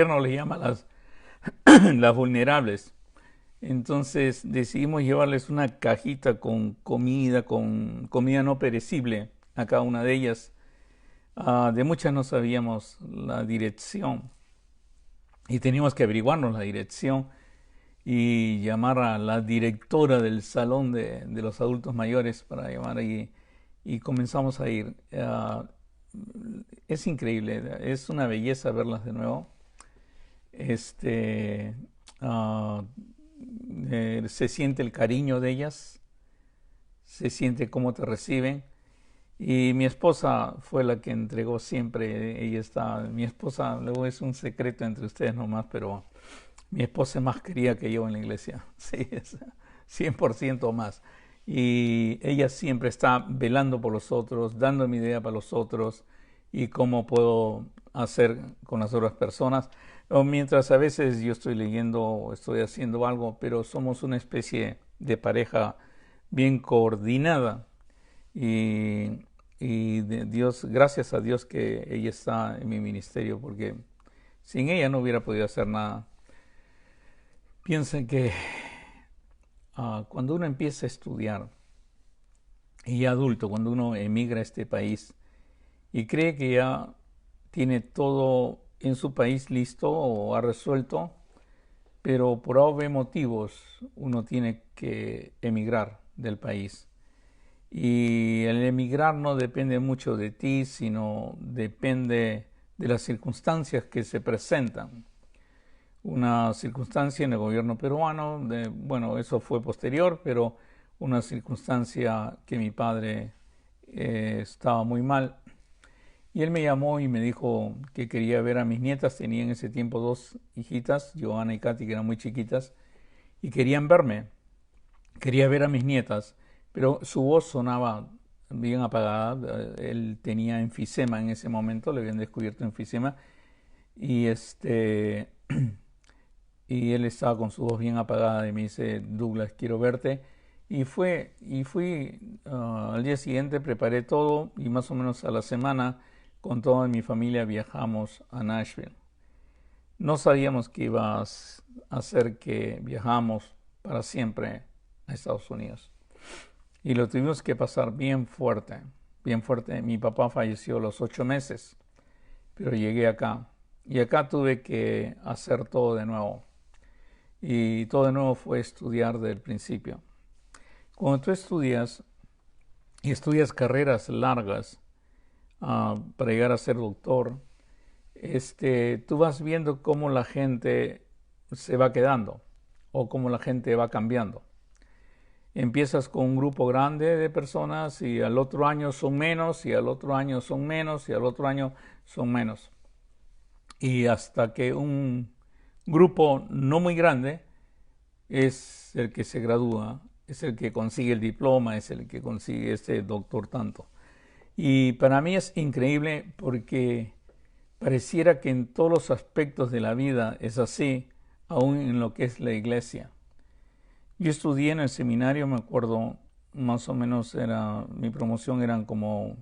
gobierno les llama las vulnerables. Entonces decidimos llevarles una cajita con comida no perecible a cada una de ellas. De muchas no sabíamos la dirección y teníamos que averiguarnos la dirección y llamar a la directora del salón de los adultos mayores para llamar ahí y comenzamos a ir. Es increíble, es una belleza verlas de nuevo. Este, ah, Se siente el cariño de ellas, se siente cómo te reciben. Y mi esposa fue la que entregó siempre, ella está, mi esposa, luego es un secreto entre ustedes nomás, pero mi esposa es más querida que yo en la iglesia, sí, es 100% más. Y ella siempre está velando por los otros, dando mi idea para los otros y cómo puedo hacer con las otras personas. O mientras a veces yo estoy leyendo o estoy haciendo algo, pero somos una especie de pareja bien coordinada. Y, Dios, gracias a Dios que ella está en mi ministerio, porque sin ella no hubiera podido hacer nada. Piensen que cuando uno empieza a estudiar, y ya adulto, cuando uno emigra a este país y cree que ya tiene todo en su país listo o ha resuelto, pero por A o B motivos uno tiene que emigrar del país. Y el emigrar no depende mucho de ti, sino depende de las circunstancias que se presentan. Una circunstancia en el gobierno peruano, bueno, eso fue posterior, pero una circunstancia que mi padre estaba muy mal. Y él me llamó y me dijo que quería ver a mis nietas. Tenía en ese tiempo dos hijitas, Johanna y Katy, que eran muy chiquitas, y querían verme. Quería ver a mis nietas, pero su voz sonaba bien apagada. Él tenía enfisema en ese momento, le habían descubierto enfisema, y y él estaba con su voz bien apagada y me dice: Douglas, quiero verte. Y fui al día siguiente, preparé todo y más o menos a la semana con toda mi familia viajamos a Nashville. No sabíamos que iba a hacer que viajamos para siempre a Estados Unidos. Y lo tuvimos que pasar bien fuerte, bien fuerte. Mi papá falleció a los 8 meses, pero llegué acá. Y acá tuve que hacer todo de nuevo. Y todo de nuevo fue estudiar desde el principio. Cuando tú estudias y estudias carreras largas para llegar a ser doctor, tú vas viendo cómo la gente se va quedando o cómo la gente va cambiando. Empiezas con un grupo grande de personas y al otro año son menos y al otro año son menos y al otro año son menos. Y hasta que un grupo no muy grande es el que se gradúa, es el que consigue el diploma, es el que consigue ese doctor tanto. Y para mí es increíble porque pareciera que en todos los aspectos de la vida es así, aún en lo que es la iglesia. Yo estudié en el seminario, me acuerdo, más o menos mi promoción eran como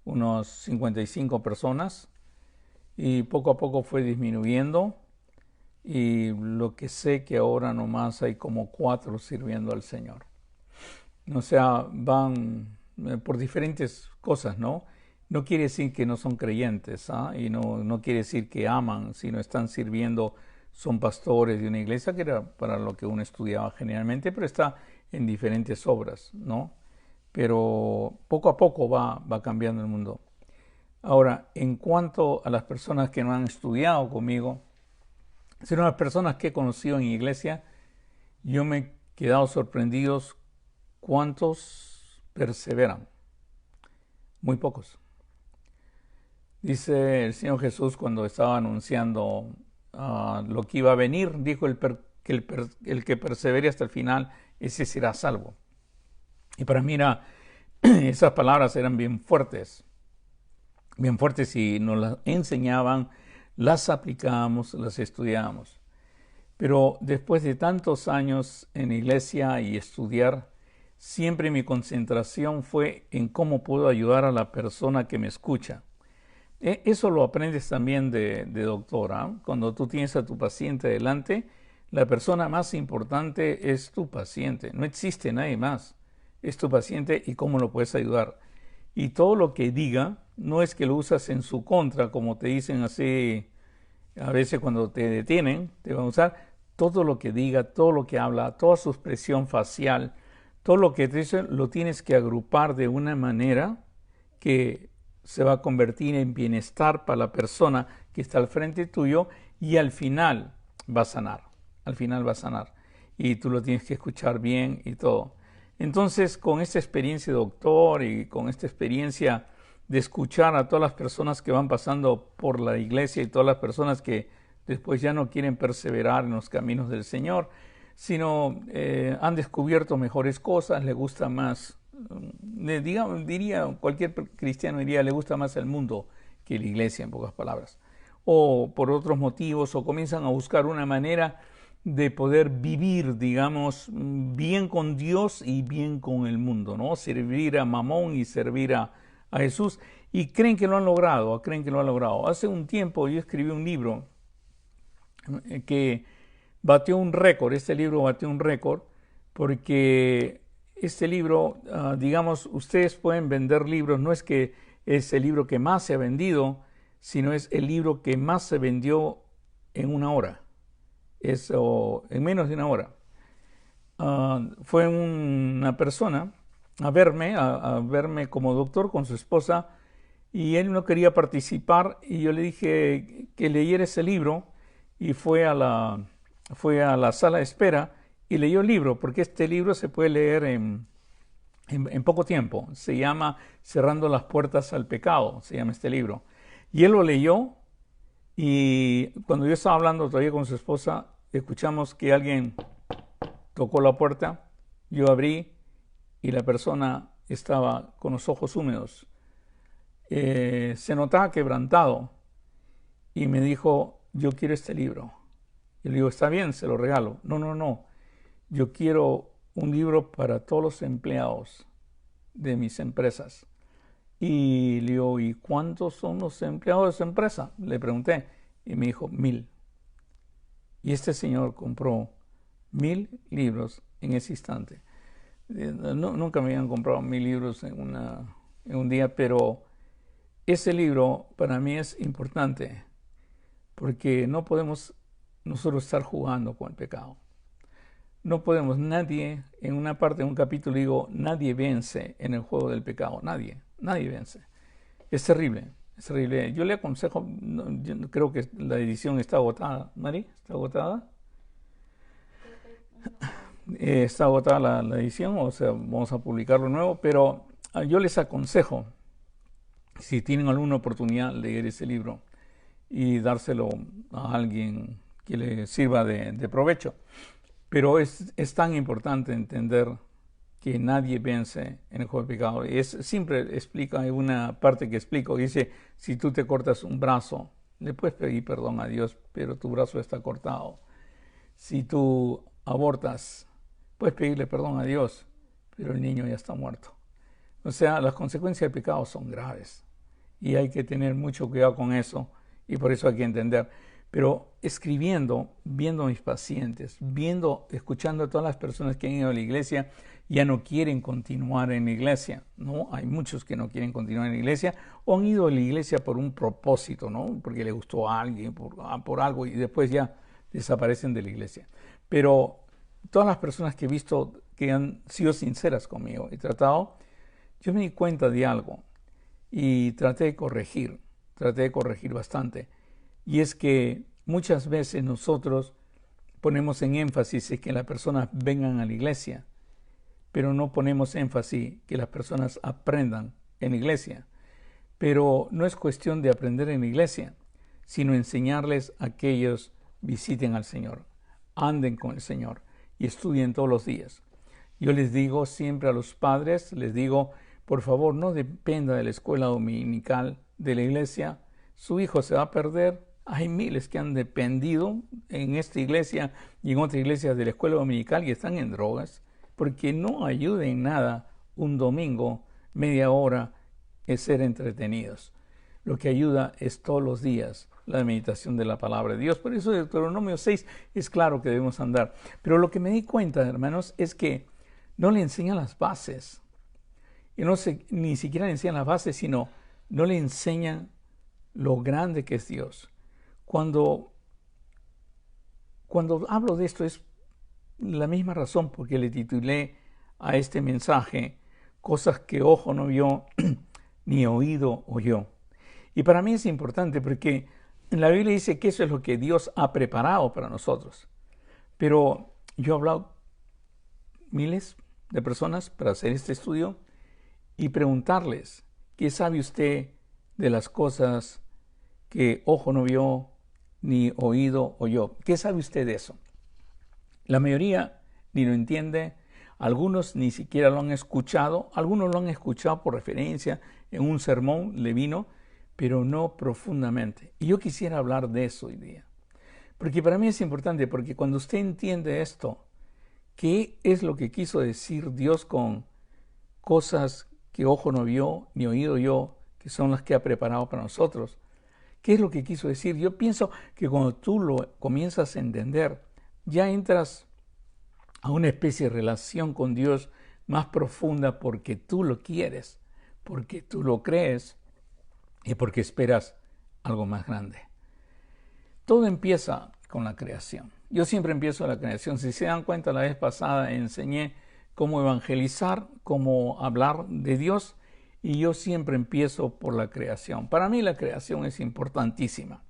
unos 55 personas y poco a poco fue disminuyendo y lo que sé que ahora nomás hay como 4 sirviendo al Señor. O sea, van por diferentes cosas, ¿no? No quiere decir que no son creyentes, y no quiere decir que aman, sino están sirviendo, son pastores de una iglesia, que era para lo que uno estudiaba generalmente, pero está en diferentes obras, ¿no? Pero poco a poco va cambiando el mundo. Ahora, en cuanto a las personas que no han estudiado conmigo, sino las personas que he conocido en iglesia, yo me he quedado sorprendido cuántos perseveran. Muy pocos. Dice el Señor Jesús cuando estaba anunciando lo que iba a venir, dijo que el que persevere hasta el final, ese será salvo. Y para mí esas palabras eran bien fuertes y nos las enseñaban, las aplicábamos, las estudiábamos. Pero después de tantos años en la iglesia y estudiar, siempre mi concentración fue en cómo puedo ayudar a la persona que me escucha. Eso lo aprendes también de doctora. Cuando tú tienes a tu paciente delante, la persona más importante es tu paciente. No existe nadie más. Es tu paciente y cómo lo puedes ayudar. Y todo lo que diga, no es que lo usas en su contra, como te dicen así, a veces cuando te detienen, te van a usar todo lo que diga, todo lo que habla, toda su expresión facial, todo lo que te dice, lo tienes que agrupar de una manera que se va a convertir en bienestar para la persona que está al frente tuyo y al final va a sanar. Al final va a sanar. Y tú lo tienes que escuchar bien y todo. Entonces, con esta experiencia de doctor y con esta experiencia de escuchar a todas las personas que van pasando por la iglesia y todas las personas que después ya no quieren perseverar en los caminos del Señor, sino han descubierto mejores cosas, le gusta más, diría, cualquier cristiano diría, le gusta más el mundo que la iglesia, en pocas palabras, o por otros motivos, o comienzan a buscar una manera de poder vivir, digamos, bien con Dios y bien con el mundo, ¿no? Servir a Mamón y servir a Jesús, y creen que lo han logrado, creen que lo han logrado. Hace un tiempo yo escribí un libro que batió un récord, este libro batió un récord, porque este libro, digamos, ustedes pueden vender libros, no es que es el libro que más se ha vendido, sino es el libro que más se vendió en una hora, en menos de una hora. Fue una persona a verme como doctor con su esposa, y él no quería participar, y yo le dije que leyera ese libro, y fue a la sala de espera y leyó el libro, porque este libro se puede leer en poco tiempo. Se llama Cerrando las puertas al pecado, se llama este libro. Y él lo leyó, y cuando yo estaba hablando todavía con su esposa, escuchamos que alguien tocó la puerta, yo abrí y la persona estaba con los ojos húmedos. Se notaba quebrantado y me dijo, yo quiero este libro. Y le digo, está bien, se lo regalo. No, yo quiero un libro para todos los empleados de mis empresas. Y le digo, ¿y cuántos son los empleados de su empresa? Le pregunté y me dijo, 1000. Y este señor compró 1000 libros en ese instante. Nunca me habían comprado 1000 libros en un día, pero ese libro para mí es importante porque no podemos nosotros estar jugando con el pecado. No podemos, nadie, en una parte, en un capítulo digo, nadie vence en el juego del pecado, nadie vence. Es terrible, es terrible. Yo le aconsejo, yo creo que la edición está agotada. ¿Mari? ¿Está agotada? Está agotada la edición, o sea, vamos a publicarlo nuevo, pero yo les aconsejo, si tienen alguna oportunidad, leer ese libro y dárselo a alguien que le sirva de provecho. Pero es tan importante entender que nadie vence en el juego del pecado. Siempre explica, hay una parte que explico, dice, si tú te cortas un brazo, le puedes pedir perdón a Dios, pero tu brazo está cortado. Si tú abortas, puedes pedirle perdón a Dios, pero el niño ya está muerto. O sea, las consecuencias del pecado son graves y hay que tener mucho cuidado con eso, y por eso hay que entender. Pero escribiendo, viendo a mis pacientes, escuchando a todas las personas que han ido a la iglesia, ya no quieren continuar en la iglesia, ¿no? Hay muchos que no quieren continuar en la iglesia o han ido a la iglesia por un propósito, ¿no? Porque le gustó a alguien, por algo, y después ya desaparecen de la iglesia. Pero todas las personas que he visto que han sido sinceras conmigo y tratado, yo me di cuenta de algo y traté de corregir bastante. Y es que muchas veces nosotros ponemos en énfasis que las personas vengan a la iglesia, pero no ponemos énfasis que las personas aprendan en la iglesia. Pero no es cuestión de aprender en la iglesia, sino enseñarles a que ellos visiten al Señor, anden con el Señor y estudien todos los días. Yo les digo siempre a los padres, les digo, por favor, no dependa de la escuela dominical de la iglesia. Su hijo se va a perder. Hay miles que han dependido en esta iglesia y en otra iglesia de la escuela dominical y están en drogas, porque no ayuda en nada un domingo, media hora, es ser entretenidos. lo que ayuda es todos los días la meditación de la palabra de Dios. Por eso Deuteronomio 6 es claro que debemos andar. Pero lo que me di cuenta, hermanos, es que no le enseñan las bases. Y ni siquiera le enseñan las bases, sino no le enseñan lo grande que es Dios. Cuando hablo de esto es la misma razón porque le titulé a este mensaje cosas que ojo no vio ni oído oyó. Y para mí es importante porque en la Biblia dice que eso es lo que Dios ha preparado para nosotros. Pero yo he hablado miles de personas para hacer este estudio y preguntarles, ¿qué sabe usted de las cosas que ojo no vio ni oído oyó? ¿Qué sabe usted de eso? La mayoría ni lo entiende, algunos ni siquiera lo han escuchado, algunos lo han escuchado por referencia, en un sermón le vino, pero no profundamente. Y yo quisiera hablar de eso hoy día, porque para mí es importante, porque cuando usted entiende esto, ¿qué es lo que quiso decir Dios con cosas que ojo no vio ni oído oyó, que son las que ha preparado para nosotros? ¿Qué es lo que quiso decir? Yo pienso que cuando tú lo comienzas a entender, ya entras a una especie de relación con Dios más profunda porque tú lo quieres, porque tú lo crees y porque esperas algo más grande. Todo empieza con la creación. Yo siempre empiezo la creación. Si se dan cuenta, la vez pasada enseñé cómo evangelizar, cómo hablar de Dios, y yo siempre empiezo por la creación. Para mí la creación es importantísima.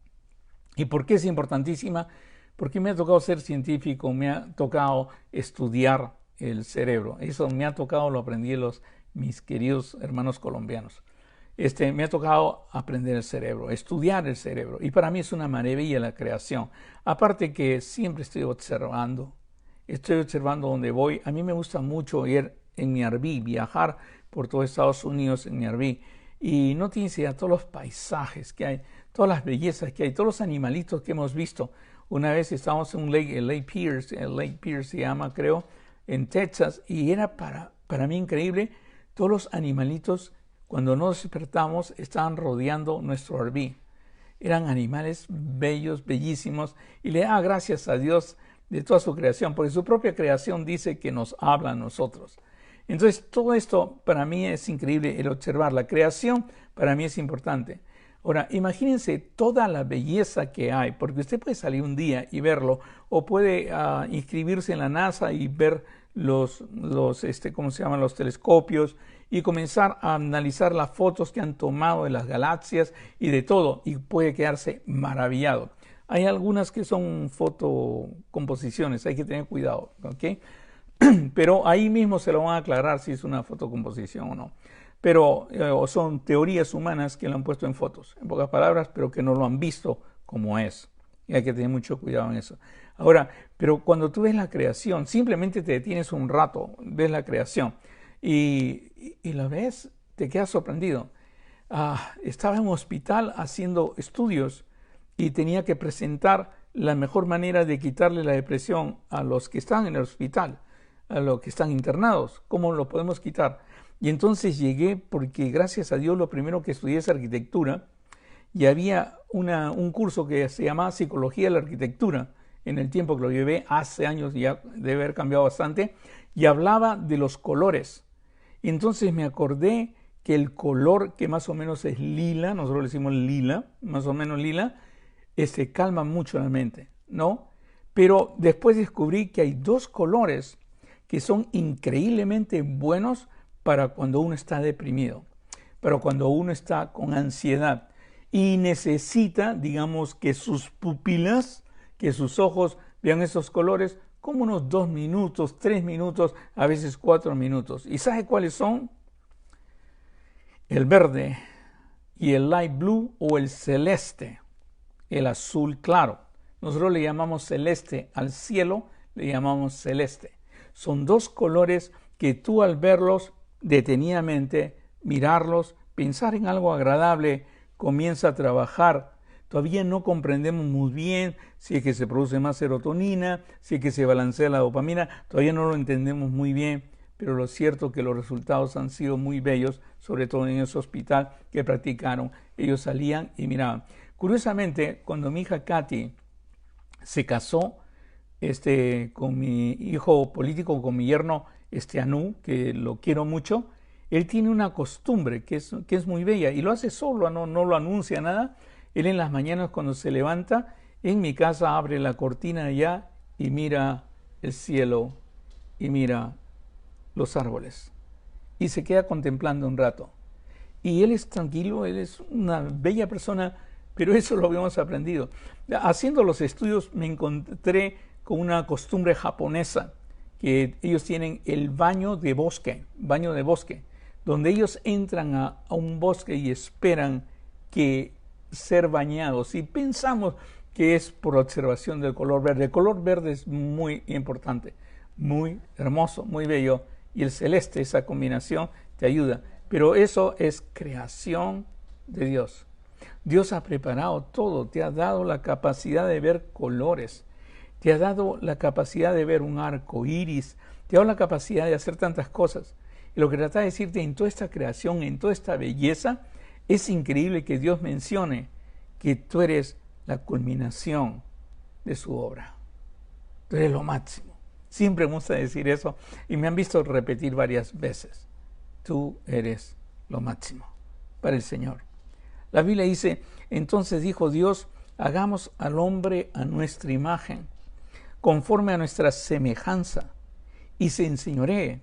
¿Y por qué es importantísima? Porque me ha tocado ser científico, me ha tocado estudiar el cerebro. Eso me ha tocado, lo aprendí de mis queridos hermanos colombianos. Me ha tocado aprender el cerebro, estudiar el cerebro. Y para mí es una maravilla la creación. Aparte que siempre estoy observando donde voy. A mí me gusta mucho ir en mi RV, viajar por todo Estados Unidos en mi RV. Y no tienes idea todos los paisajes que hay, todas las bellezas que hay, todos los animalitos que hemos visto. Una vez estábamos en un lake, el Lake Pierce se llama, creo, en Texas, y era para mí increíble. Todos los animalitos, cuando nos despertamos, estaban rodeando nuestro RV. Eran animales bellos, bellísimos, y le da gracias a Dios de toda su creación, porque su propia creación dice que nos habla a nosotros. Entonces, todo esto para mí es increíble, el observar. La creación para mí es importante. Ahora, imagínense toda la belleza que hay, porque usted puede salir un día y verlo, o puede inscribirse en la NASA y ver ¿cómo se llaman? Los telescopios, y comenzar a analizar las fotos que han tomado de las galaxias y de todo, y puede quedarse maravillado. Hay algunas que son fotocomposiciones, hay que tener cuidado, ¿ok? Pero ahí mismo se lo van a aclarar si es una fotocomposición o no. Pero son teorías humanas que lo han puesto en fotos, en pocas palabras, pero que no lo han visto como es. Y hay que tener mucho cuidado en eso. Ahora, pero cuando tú ves la creación, simplemente te detienes un rato, ves la creación y la ves, te quedas sorprendido. Estaba en un hospital haciendo estudios y tenía que presentar la mejor manera de quitarle la depresión a los que están en el hospital, a los que están internados. ¿Cómo lo podemos quitar? Y entonces llegué porque gracias a Dios lo primero que estudié es arquitectura y había un curso que se llamaba Psicología de la Arquitectura en el tiempo que lo llevé, hace años ya debe haber cambiado bastante, y hablaba de los colores. Y entonces me acordé que el color que más o menos es lila, nosotros le decimos lila, más o menos lila, calma mucho la mente, ¿no? Pero después descubrí que hay dos colores que son increíblemente buenos para cuando uno está deprimido, para cuando uno está con ansiedad y necesita, digamos, que sus pupilas, que sus ojos vean esos colores como unos 2 minutos, 3 minutos, a veces 4 minutos. ¿Y sabe cuáles son? El verde y el light blue o el celeste, el azul claro. Nosotros le llamamos celeste al cielo, le llamamos celeste. Son dos colores que tú al verlos detenidamente, mirarlos, pensar en algo agradable, comienza a trabajar. Todavía no comprendemos muy bien si es que se produce más serotonina, si es que se balancea la dopamina, todavía no lo entendemos muy bien, pero lo cierto es que los resultados han sido muy bellos, sobre todo en ese hospital que practicaron. Ellos salían y miraban. Curiosamente, cuando mi hija Katy se casó con mi hijo político, con mi yerno Anu, que lo quiero mucho, él tiene una costumbre que es muy bella y lo hace solo, no lo anuncia nada. Él en las mañanas cuando se levanta, en mi casa abre la cortina allá y mira el cielo y mira los árboles y se queda contemplando un rato. Y él es tranquilo, él es una bella persona, pero eso lo habíamos aprendido. Haciendo los estudios me encontré con una costumbre japonesa, que ellos tienen el baño de bosque, donde ellos entran a un bosque y esperan que ser bañados. Y pensamos que es por observación del color verde. El color verde es muy importante, muy hermoso, muy bello. Y el celeste, esa combinación, te ayuda. Pero eso es creación de Dios. Dios ha preparado todo, te ha dado la capacidad de ver colores, te ha dado la capacidad de ver un arco iris, te ha dado la capacidad de hacer tantas cosas. Y lo que trata de decirte en toda esta creación, en toda esta belleza, es increíble que Dios mencione que tú eres la culminación de su obra. Tú eres lo máximo. Siempre me gusta decir eso y me han visto repetir varias veces. Tú eres lo máximo para el Señor. La Biblia dice, entonces dijo Dios, hagamos al hombre a nuestra imagen, conforme a nuestra semejanza, y se enseñoree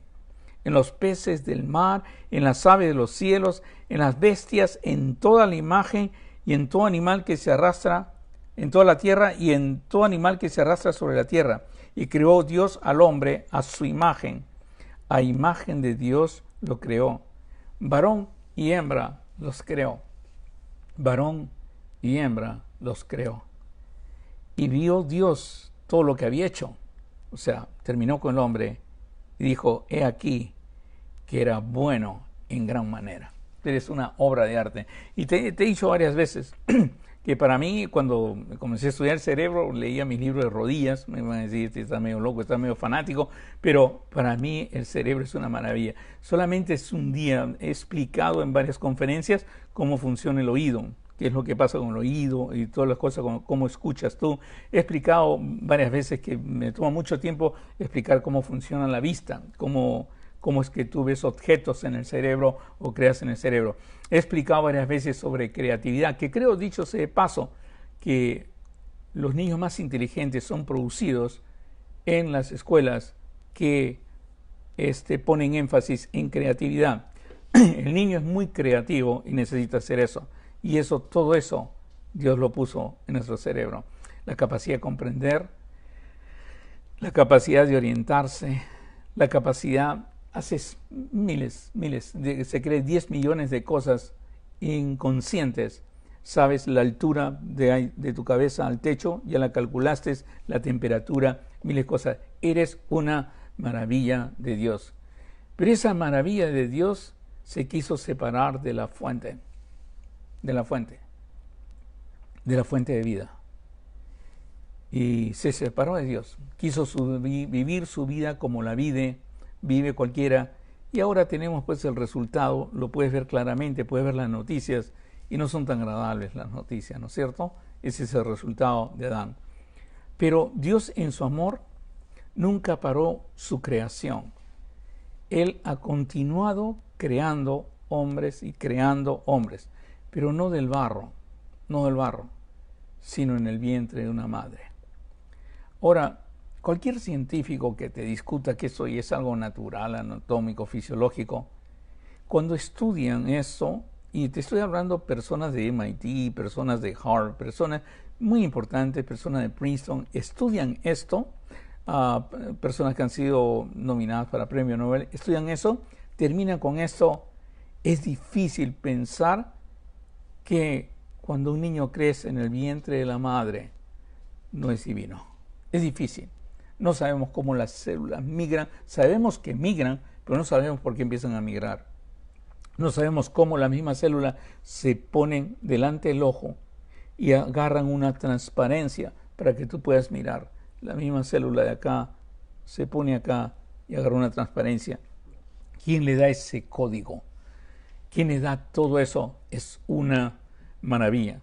en los peces del mar, en las aves de los cielos, en las bestias, en toda la imagen y en todo animal que se arrastra en toda la tierra y en todo animal que se arrastra sobre la tierra. Y creó Dios al hombre a su imagen. A imagen de Dios lo creó. Varón y hembra los creó. Varón y hembra los creó. Y vio Dios todo lo que había hecho. O sea, terminó con el hombre y dijo, he aquí que era bueno en gran manera. Eres una obra de arte. Y te he dicho varias veces que para mí, cuando comencé a estudiar cerebro, leía mis libros de rodillas. Me van a decir, este está medio loco, está medio fanático, pero para mí el cerebro es una maravilla. Solamente es un día, he explicado en varias conferencias cómo funciona el oído, qué es lo que pasa con el oído y todas las cosas, cómo escuchas tú. He explicado varias veces que me toma mucho tiempo explicar cómo funciona la vista, cómo es que tú ves objetos en el cerebro o creas en el cerebro. He explicado varias veces sobre creatividad, que creo, dicho sea de paso, que los niños más inteligentes son producidos en las escuelas que ponen énfasis en creatividad. El niño es muy creativo y necesita hacer eso. Y todo eso, Dios lo puso en nuestro cerebro. La capacidad de comprender, la capacidad de orientarse, la capacidad, haces miles, se cree 10 millones de cosas inconscientes. Sabes la altura de tu cabeza al techo, ya la calculaste, la temperatura, miles de cosas. Eres una maravilla de Dios. Pero esa maravilla de Dios se quiso separar de la fuente de vida. Y se separó de Dios. Quiso vivir su vida como la vive cualquiera. Y ahora tenemos pues el resultado, lo puedes ver claramente, puedes ver las noticias y no son tan agradables las noticias, ¿no es cierto? Ese es el resultado de Adán. Pero Dios en su amor nunca paró su creación. Él ha continuado creando hombres y creando hombres, pero no del barro, sino en el vientre de una madre. Ahora, cualquier científico que te discuta que eso es algo natural, anatómico, fisiológico, cuando estudian eso, y te estoy hablando personas de MIT, personas de Harvard, personas muy importantes, personas de Princeton, estudian esto, personas que han sido nominadas para premio Nobel, estudian eso, terminan con esto. Es difícil pensar que cuando un niño crece en el vientre de la madre, no es divino. Es difícil. No sabemos cómo las células migran. Sabemos que migran, pero no sabemos por qué empiezan a migrar. No sabemos cómo las mismas células se ponen delante del ojo y agarran una transparencia para que tú puedas mirar. La misma célula de acá se pone acá y agarra una transparencia ¿Quién le da ese código? ¿Quién le da todo eso? Es una maravilla.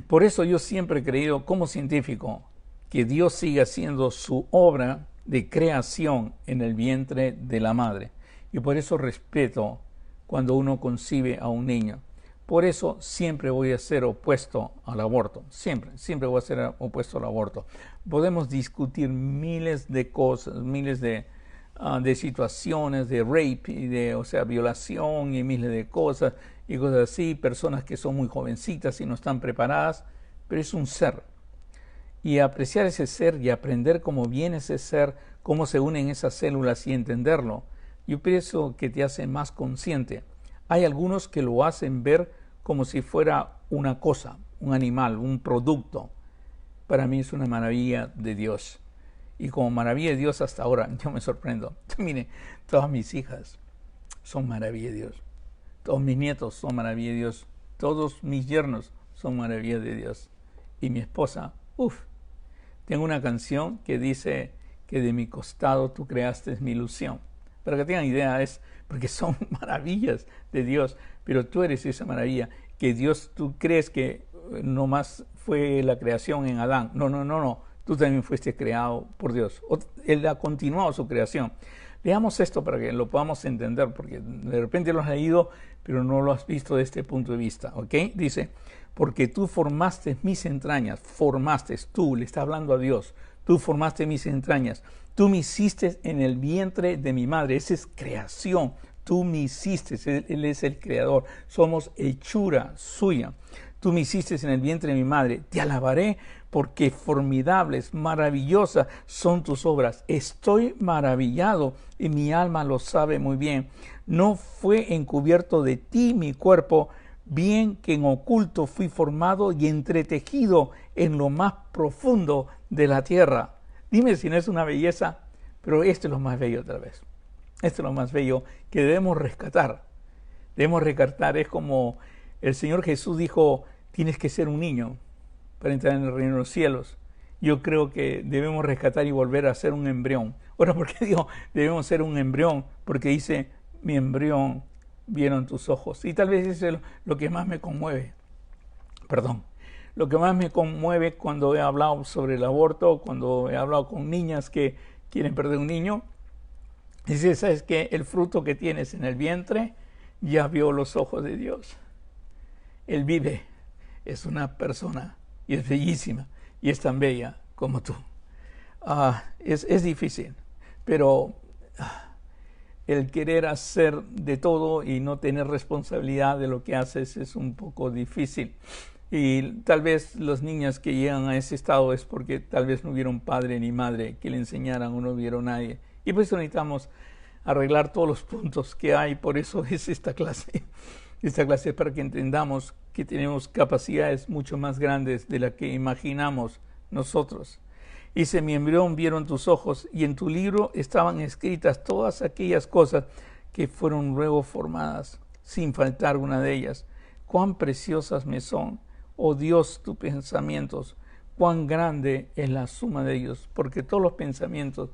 Por eso yo siempre he creído como científico que Dios sigue haciendo su obra de creación en el vientre de la madre. Y por eso respeto cuando uno concibe a un niño. Por eso siempre voy a ser opuesto al aborto. Siempre voy a ser opuesto al aborto. Podemos discutir miles de cosas, miles de situaciones de rape, y o sea, violación y miles de cosas y cosas así, personas que son muy jovencitas y no están preparadas, pero es un ser. Y apreciar ese ser y aprender cómo viene ese ser, cómo se unen esas células y entenderlo, yo pienso que te hace más consciente. Hay algunos que lo hacen ver como si fuera una cosa, un animal, un producto. Para mí es una maravilla de Dios. Y como maravilla de Dios hasta ahora, yo me sorprendo. Mire, todas mis hijas son maravilla de Dios. Todos mis nietos son maravilla de Dios. Todos mis yernos son maravilla de Dios. Y mi esposa, tengo una canción que dice que de mi costado tú creaste mi ilusión. Para que tengan idea, es porque son maravillas de Dios, pero tú eres esa maravilla, que Dios, tú crees que nomás fue la creación en Adán. No. Tú también fuiste creado por Dios. Él ha continuado su creación. Leamos esto para que lo podamos entender, porque de repente lo has leído, pero no lo has visto de este punto de vista. ¿Ok? Dice, porque tú formaste mis entrañas. Formaste, tú, le está hablando a Dios. Tú formaste mis entrañas. Tú me hiciste en el vientre de mi madre. Esa es creación. Tú me hiciste. Él es el creador. Somos hechura suya. Tú me hiciste en el vientre de mi madre. Te alabaré porque formidables, maravillosas son tus obras. Estoy maravillado y mi alma lo sabe muy bien. No fue encubierto de ti mi cuerpo, bien que en oculto fui formado y entretejido en lo más profundo de la tierra. Dime si no es una belleza, pero esto es lo más bello otra vez. Esto es lo más bello que debemos rescatar. Debemos rescatar, es como el Señor Jesús dijo, tienes que ser un niño para entrar en el reino de los cielos. Yo creo que debemos rescatar y volver a ser un embrión. Ahora, ¿por qué digo debemos ser un embrión? Porque dice, mi embrión vieron tus ojos. Y tal vez eso es lo que más me conmueve. Lo que más me conmueve cuando he hablado sobre el aborto, cuando he hablado con niñas que quieren perder un niño, dice, ¿sabes qué? El fruto que tienes en el vientre ya vio los ojos de Dios. Él vive, es una persona y es bellísima y es tan bella como tú. Es difícil, pero el querer hacer de todo y no tener responsabilidad de lo que haces es un poco difícil. Y tal vez las niñas que llegan a ese estado es porque tal vez no hubieron padre ni madre que le enseñaran o no hubieron nadie. Y por eso necesitamos arreglar todos los puntos que hay. Por eso es esta clase. Esta clase es para que entendamos que tenemos capacidades mucho más grandes de las que imaginamos nosotros. Dice, mi embrión vieron tus ojos y en tu libro estaban escritas todas aquellas cosas que fueron luego formadas, sin faltar una de ellas. Cuán preciosas me son, oh Dios, tus pensamientos, cuán grande es la suma de ellos, porque todos los pensamientos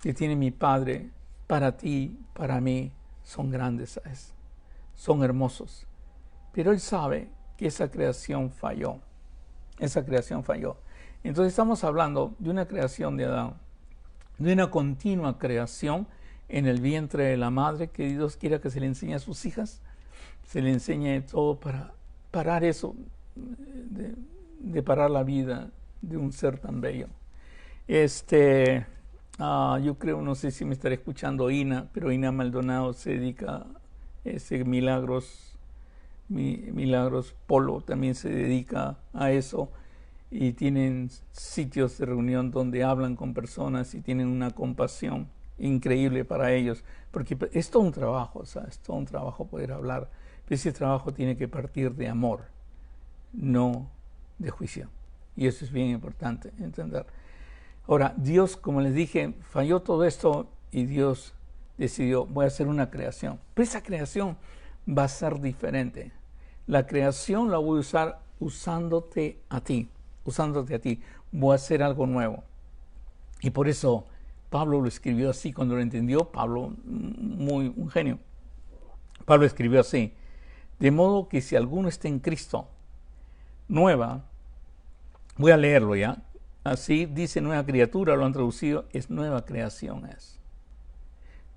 que tiene mi Padre para ti, para mí, son grandes, ¿sabes? Son hermosos. Pero Él sabe que esa creación falló. Esa creación falló. Entonces estamos hablando de una creación de Adán, de una continua creación en el vientre de la madre, que Dios quiera que se le enseñe a sus hijas, se le enseñe todo para parar eso, de parar la vida de un ser tan bello. Yo creo, no sé si me estaré escuchando Ina, pero Ina Maldonado se dedica a Milagros Polo también se dedica a eso y tienen sitios de reunión donde hablan con personas y tienen una compasión increíble para ellos, porque es todo un trabajo, ¿sabes? Es todo un trabajo poder hablar, pero ese trabajo tiene que partir de amor, no de juicio, y eso es bien importante entender. Ahora, Dios, como les dije, falló todo esto y Dios decidió, voy a hacer una creación, pero esa creación va a ser diferente. La creación la voy a usar usándote a ti, voy a hacer algo nuevo. Y por eso Pablo lo escribió así cuando lo entendió. Pablo, un genio. Pablo escribió así: de modo que si alguno está en Cristo, nueva, voy a leerlo ya, así dice nueva criatura, lo han traducido, es nueva creación es.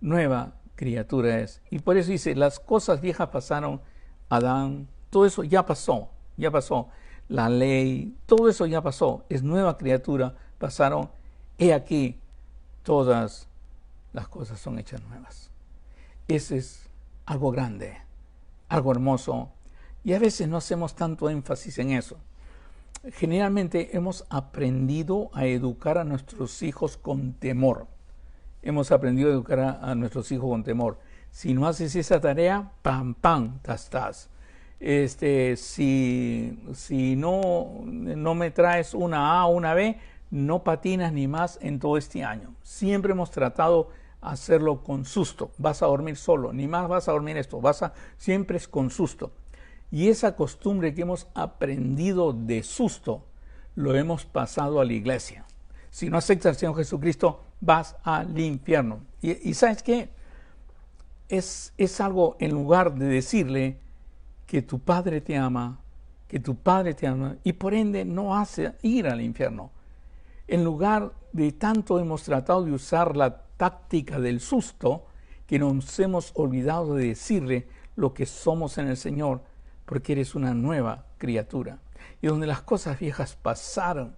Nueva criatura es. Y por eso dice, las cosas viejas pasaron, Adán, todo eso ya pasó, ya pasó. La ley, todo eso ya pasó, es nueva criatura, pasaron, he aquí, todas las cosas son hechas nuevas. Ese es algo grande, algo hermoso, y a veces no hacemos tanto énfasis en eso. Generalmente hemos aprendido a educar a nuestros hijos con temor. Hemos aprendido a educar a nuestros hijos con temor. Si no haces esa tarea, pam, pam, estás. Si no me traes una A o una B, no patinas ni más en todo este año. Siempre hemos tratado hacerlo con susto. Vas a dormir solo, ni más vas a dormir esto. Siempre es con susto. Y esa costumbre que hemos aprendido de susto, lo hemos pasado a la iglesia. Si no aceptas al Señor Jesucristo, vas al infierno. Y ¿sabes qué? Es algo, en lugar de decirle que tu Padre te ama, y por ende no hace ir al infierno. En lugar de tanto hemos tratado de usar la táctica del susto, que nos hemos olvidado de decirle lo que somos en el Señor, porque eres una nueva criatura. Y donde las cosas viejas pasaron,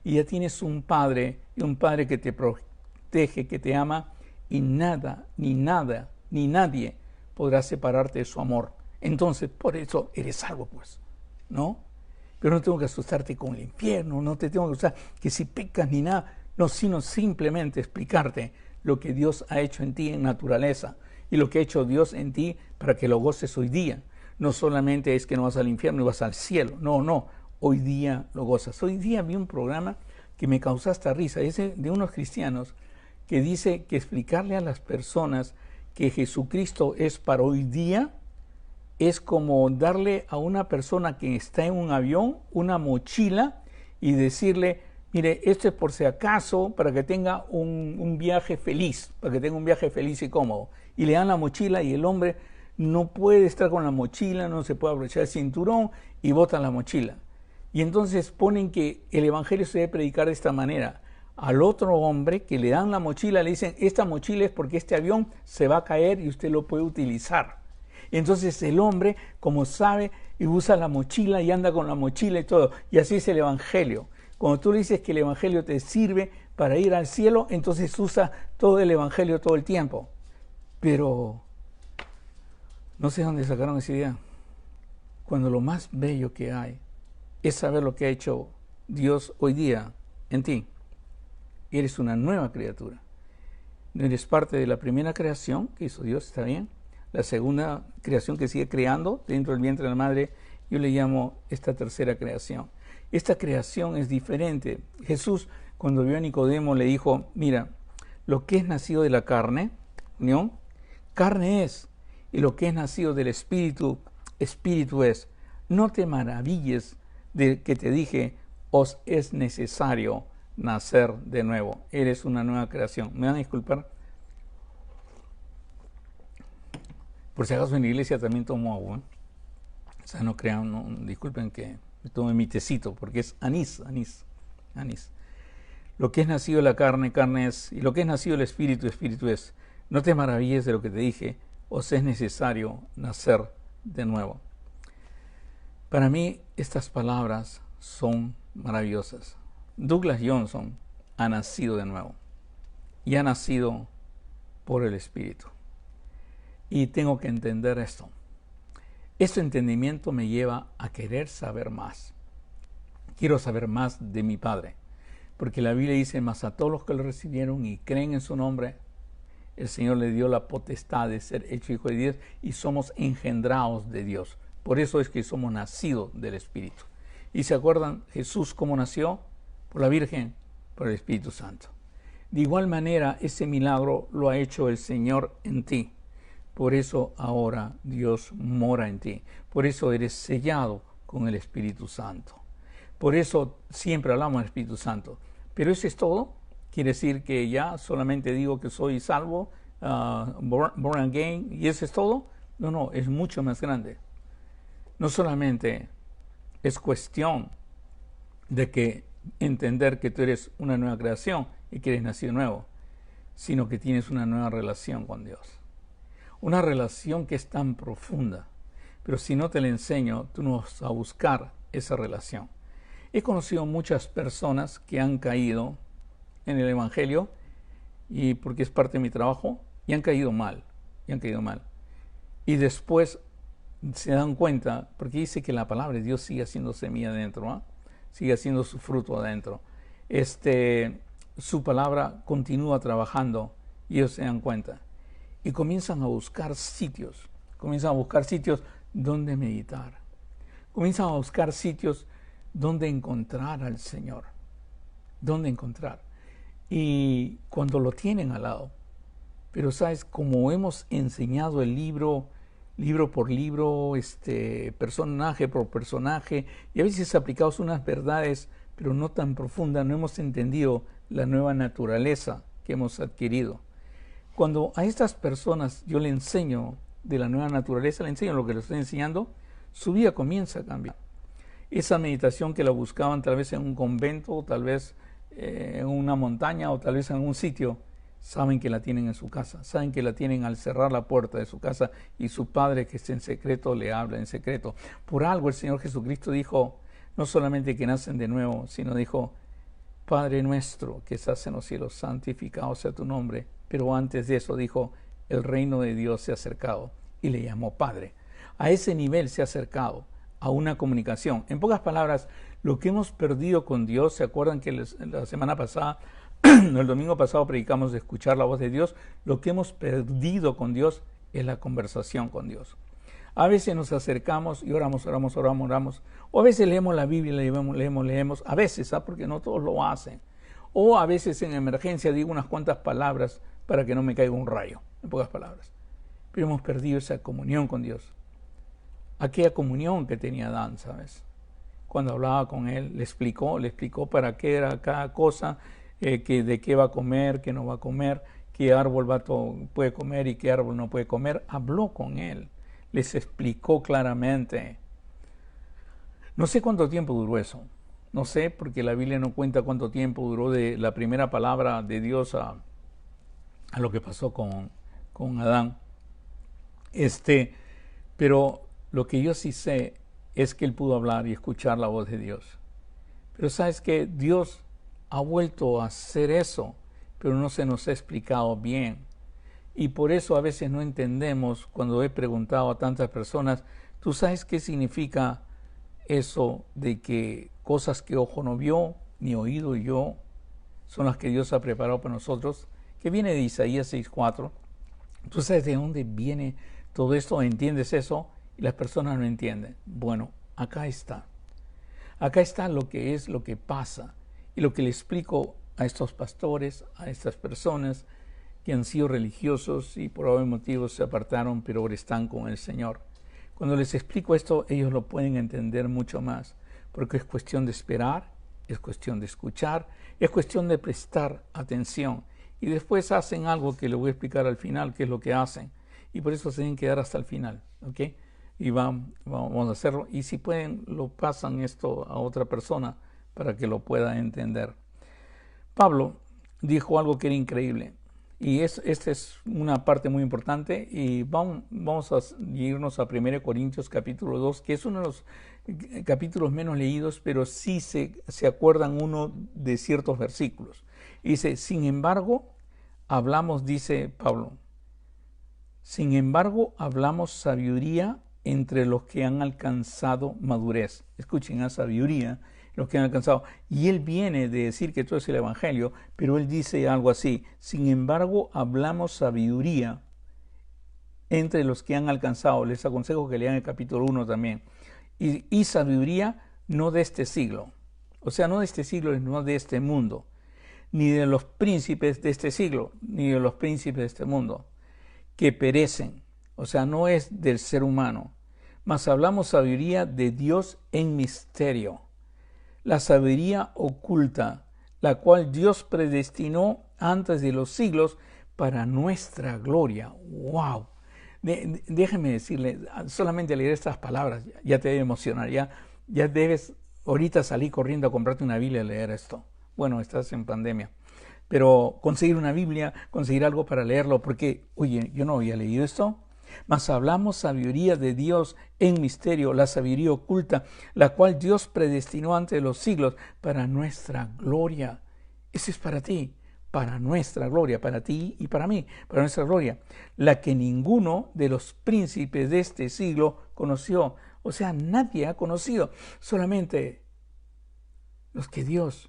y ya tienes un Padre, y un Padre que te protege, que te ama, y nada, ni nadie podrá separarte de su amor. Entonces, por eso eres salvo, pues, ¿no? Pero no tengo que asustarte con el infierno, no te tengo que asustar que si pecas ni nada, no, sino simplemente explicarte lo que Dios ha hecho en ti en naturaleza, y lo que ha hecho Dios en ti para que lo goces hoy día. No solamente es que no vas al infierno y vas al cielo, no, hoy día lo gozas. Hoy día vi un programa que me causó hasta risa, ese de unos cristianos, que dice que explicarle a las personas que Jesucristo es para hoy día es como darle a una persona que está en un avión una mochila y decirle, mire, esto es por si acaso, para que tenga un viaje feliz, para que tenga un viaje feliz y cómodo. Y le dan la mochila y el hombre no puede estar con la mochila, no se puede abrochar el cinturón y botan la mochila. Y entonces ponen que el evangelio se debe predicar de esta manera. Al otro hombre que le dan la mochila le dicen, esta mochila es porque este avión se va a caer y usted lo puede utilizar. Y entonces el hombre, como sabe, y usa la mochila y anda con la mochila y todo. Y así es el evangelio. Cuando tú le dices que el evangelio te sirve para ir al cielo, entonces usa todo el evangelio todo el tiempo. Pero no sé dónde sacaron esa idea. Cuando lo más bello que hay es saber lo que ha hecho Dios hoy día en ti. Eres una nueva criatura. No eres parte de la primera creación que hizo Dios, ¿está bien? La segunda creación que sigue creando dentro del vientre de la madre, yo le llamo esta tercera creación. Esta creación es diferente. Jesús, cuando vio a Nicodemo, le dijo, mira, lo que es nacido de la carne, ¿no? Carne es, y lo que es nacido del espíritu, espíritu es. No te maravilles de que te dije, os es necesario nacer de nuevo. Eres una nueva creación. ¿Me van a disculpar? Por si acaso en la iglesia también tomo agua. O sea, no crean, no, disculpen que tome mi tecito, porque es anís. Lo que es nacido de la carne, carne es, y lo que es nacido del espíritu, espíritu es. No te maravilles de lo que te dije, os es necesario nacer de nuevo. Para mí estas palabras son maravillosas. Douglas Johnson ha nacido de nuevo y ha nacido por el Espíritu. Y tengo que entender esto. Este entendimiento me lleva a querer saber más. Quiero saber más de mi Padre, porque la Biblia dice, mas a todos los que lo recibieron y creen en su nombre, el Señor le dio la potestad de ser hecho hijo de Dios y somos engendrados de Dios. Por eso es que somos nacidos del Espíritu. ¿Y se acuerdan Jesús cómo nació? Por la Virgen, por el Espíritu Santo. De igual manera, ese milagro lo ha hecho el Señor en ti. Por eso ahora Dios mora en ti. Por eso eres sellado con el Espíritu Santo. Por eso siempre hablamos del Espíritu Santo. Pero eso es todo. quiere decir que ya solamente digo que soy salvo, born again, y eso es todo. No, es mucho más grande. No solamente es cuestión de que entender que tú eres una nueva creación y que eres nacido nuevo, sino que tienes una nueva relación con Dios. Una relación que es tan profunda. Pero si no te la enseño, tú no vas a buscar esa relación. He conocido muchas personas que han caído en el Evangelio, y porque es parte de mi trabajo, y han caído mal. Y después se dan cuenta, porque dice que la palabra de Dios sigue haciendo semilla adentro, ¿eh? Sigue haciendo su fruto adentro. Su palabra continúa trabajando y ellos se dan cuenta. Y comienzan a buscar sitios donde meditar. Comienzan a buscar sitios donde encontrar al Señor. Donde encontrar. Y cuando lo tienen al lado. Pero sabes, como hemos enseñado el libro por libro, personaje por personaje, y a veces aplicamos unas verdades, pero no tan profundas, no hemos entendido la nueva naturaleza que hemos adquirido. Cuando a estas personas yo le enseño de la nueva naturaleza, le enseño lo que les estoy enseñando, su vida comienza a cambiar. Esa meditación que la buscaban tal vez en un convento, tal vez en una montaña o tal vez en un sitio, saben que la tienen en su casa, saben que la tienen al cerrar la puerta de su casa y su Padre que está en secreto le habla en secreto. Por algo el Señor Jesucristo dijo, no solamente que nacen de nuevo, sino dijo, Padre nuestro que estás en los cielos, santificado sea tu nombre. Pero antes de eso dijo, el reino de Dios se ha acercado y le llamó Padre. A ese nivel se ha acercado a una comunicación. En pocas palabras, lo que hemos perdido con Dios, ¿se acuerdan que la semana pasada, el domingo pasado predicamos de escuchar la voz de Dios? Lo que hemos perdido con Dios es la conversación con Dios. A veces nos acercamos y oramos. O a veces leemos la Biblia, leemos. A veces, porque no todos lo hacen. O a veces en emergencia digo unas cuantas palabras para que no me caiga un rayo, en pocas palabras. Pero hemos perdido esa comunión con Dios. Aquella comunión que tenía Adán, ¿sabes? Cuando hablaba con él, le explicó para qué era cada cosa, de qué va a comer, qué no va a comer, qué árbol puede comer y qué árbol no puede comer. Habló con él, les explicó claramente. No sé cuánto tiempo duró eso. No sé, porque la Biblia no cuenta cuánto tiempo duró de la primera palabra de Dios a lo que pasó con Adán. Pero lo que yo sí sé es que él pudo hablar y escuchar la voz de Dios. Pero sabes que Dios ha vuelto a hacer eso, pero no se nos ha explicado bien. Y por eso a veces no entendemos cuando he preguntado a tantas personas, ¿tú sabes qué significa eso de que cosas que ojo no vio, ni oído yo, son las que Dios ha preparado para nosotros? Que viene de Isaías 6:4. ¿Tú sabes de dónde viene todo esto? ¿Entiendes eso? Y las personas no entienden. Bueno, acá está. Acá está lo que pasa. Y lo que le explico a estos pastores, a estas personas que han sido religiosos y por algún motivo se apartaron, pero ahora están con el Señor. Cuando les explico esto, ellos lo pueden entender mucho más, porque es cuestión de esperar, es cuestión de escuchar, es cuestión de prestar atención. Y después hacen algo que les voy a explicar al final, qué es lo que hacen. Y por eso se tienen que quedar hasta el final, ¿ok? Y vamos a hacerlo. Y si pueden, lo pasan esto a otra persona para que lo pueda entender. Pablo dijo algo que era increíble. Y esta es una parte muy importante. Y vamos a irnos a 1 Corintios capítulo 2, que es uno de los capítulos menos leídos, pero sí se acuerdan uno de ciertos versículos. Y dice, sin embargo, hablamos, dice Pablo, sin embargo, hablamos sabiduría entre los que han alcanzado madurez. Escuchen, a sabiduría, los que han alcanzado. Y él viene de decir que todo es el Evangelio, pero él dice algo así, sin embargo, hablamos sabiduría entre los que han alcanzado. Les aconsejo que lean el capítulo 1 también. Y sabiduría no de este siglo. O sea, no de este siglo, no de este mundo. Ni de los príncipes de este siglo, ni de los príncipes de este mundo, que perecen. O sea, no es del ser humano. Mas hablamos sabiduría de Dios en misterio. La sabiduría oculta, la cual Dios predestinó antes de los siglos para nuestra gloria. ¡Wow! Déjeme decirle, solamente leer estas palabras ya te debe emocionar, ya debes ahorita salir corriendo a comprarte una Biblia y leer esto. Bueno, estás en pandemia, pero conseguir una Biblia, conseguir algo para leerlo, porque, oye, yo no había leído esto. Mas hablamos sabiduría de Dios en misterio, la sabiduría oculta, la cual Dios predestinó antes de los siglos para nuestra gloria. Eso es para ti, para nuestra gloria, para ti y para mí, para nuestra gloria, la que ninguno de los príncipes de este siglo conoció. O sea, nadie ha conocido, solamente los que Dios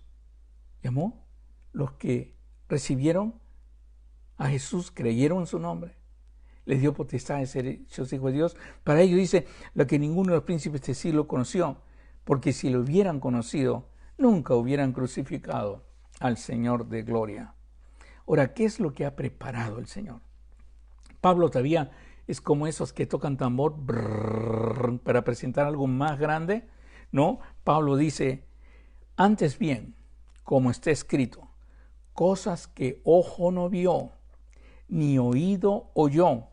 llamó, los que recibieron a Jesús, creyeron en su nombre, les dio potestad de ser hechos hijos de Dios. Para ello dice, la que ninguno de los príncipes de este siglo conoció, porque si lo hubieran conocido, nunca hubieran crucificado al Señor de gloria. Ahora, ¿qué es lo que ha preparado el Señor? Pablo todavía es como esos que tocan tambor para presentar algo más grande, ¿no? Pablo dice, antes bien, como está escrito, cosas que ojo no vio, ni oído oyó,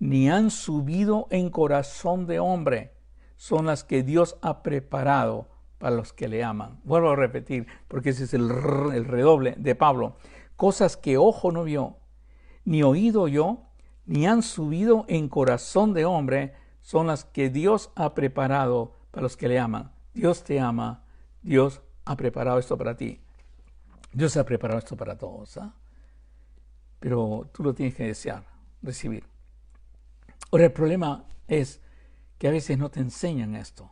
ni han subido en corazón de hombre, son las que Dios ha preparado para los que le aman. Vuelvo a repetir, porque ese es el redoble de Pablo. Cosas que ojo no vio, ni oído oyó, ni han subido en corazón de hombre, son las que Dios ha preparado para los que le aman. Dios te ama, Dios ha preparado esto para ti. Dios ha preparado esto para todos, ¿eh? Pero tú lo tienes que desear, recibir. Ahora, el problema es que a veces no te enseñan esto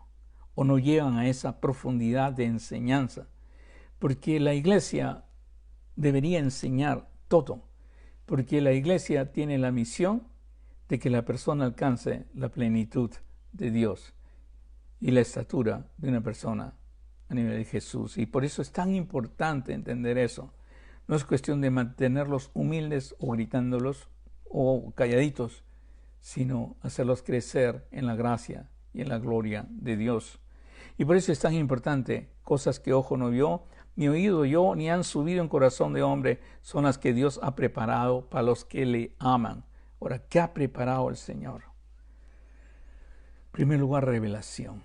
o no llegan a esa profundidad de enseñanza, porque la iglesia debería enseñar todo, porque la iglesia tiene la misión de que la persona alcance la plenitud de Dios y la estatura de una persona a nivel de Jesús. Y por eso es tan importante entender eso. No es cuestión de mantenerlos humildes o gritándolos o calladitos, sino hacerlos crecer en la gracia y en la gloria de Dios. Y por eso es tan importante, cosas que ojo no vio, ni oído oyó, ni han subido en corazón de hombre, son las que Dios ha preparado para los que le aman. Ahora, ¿qué ha preparado el Señor? En primer lugar, revelación.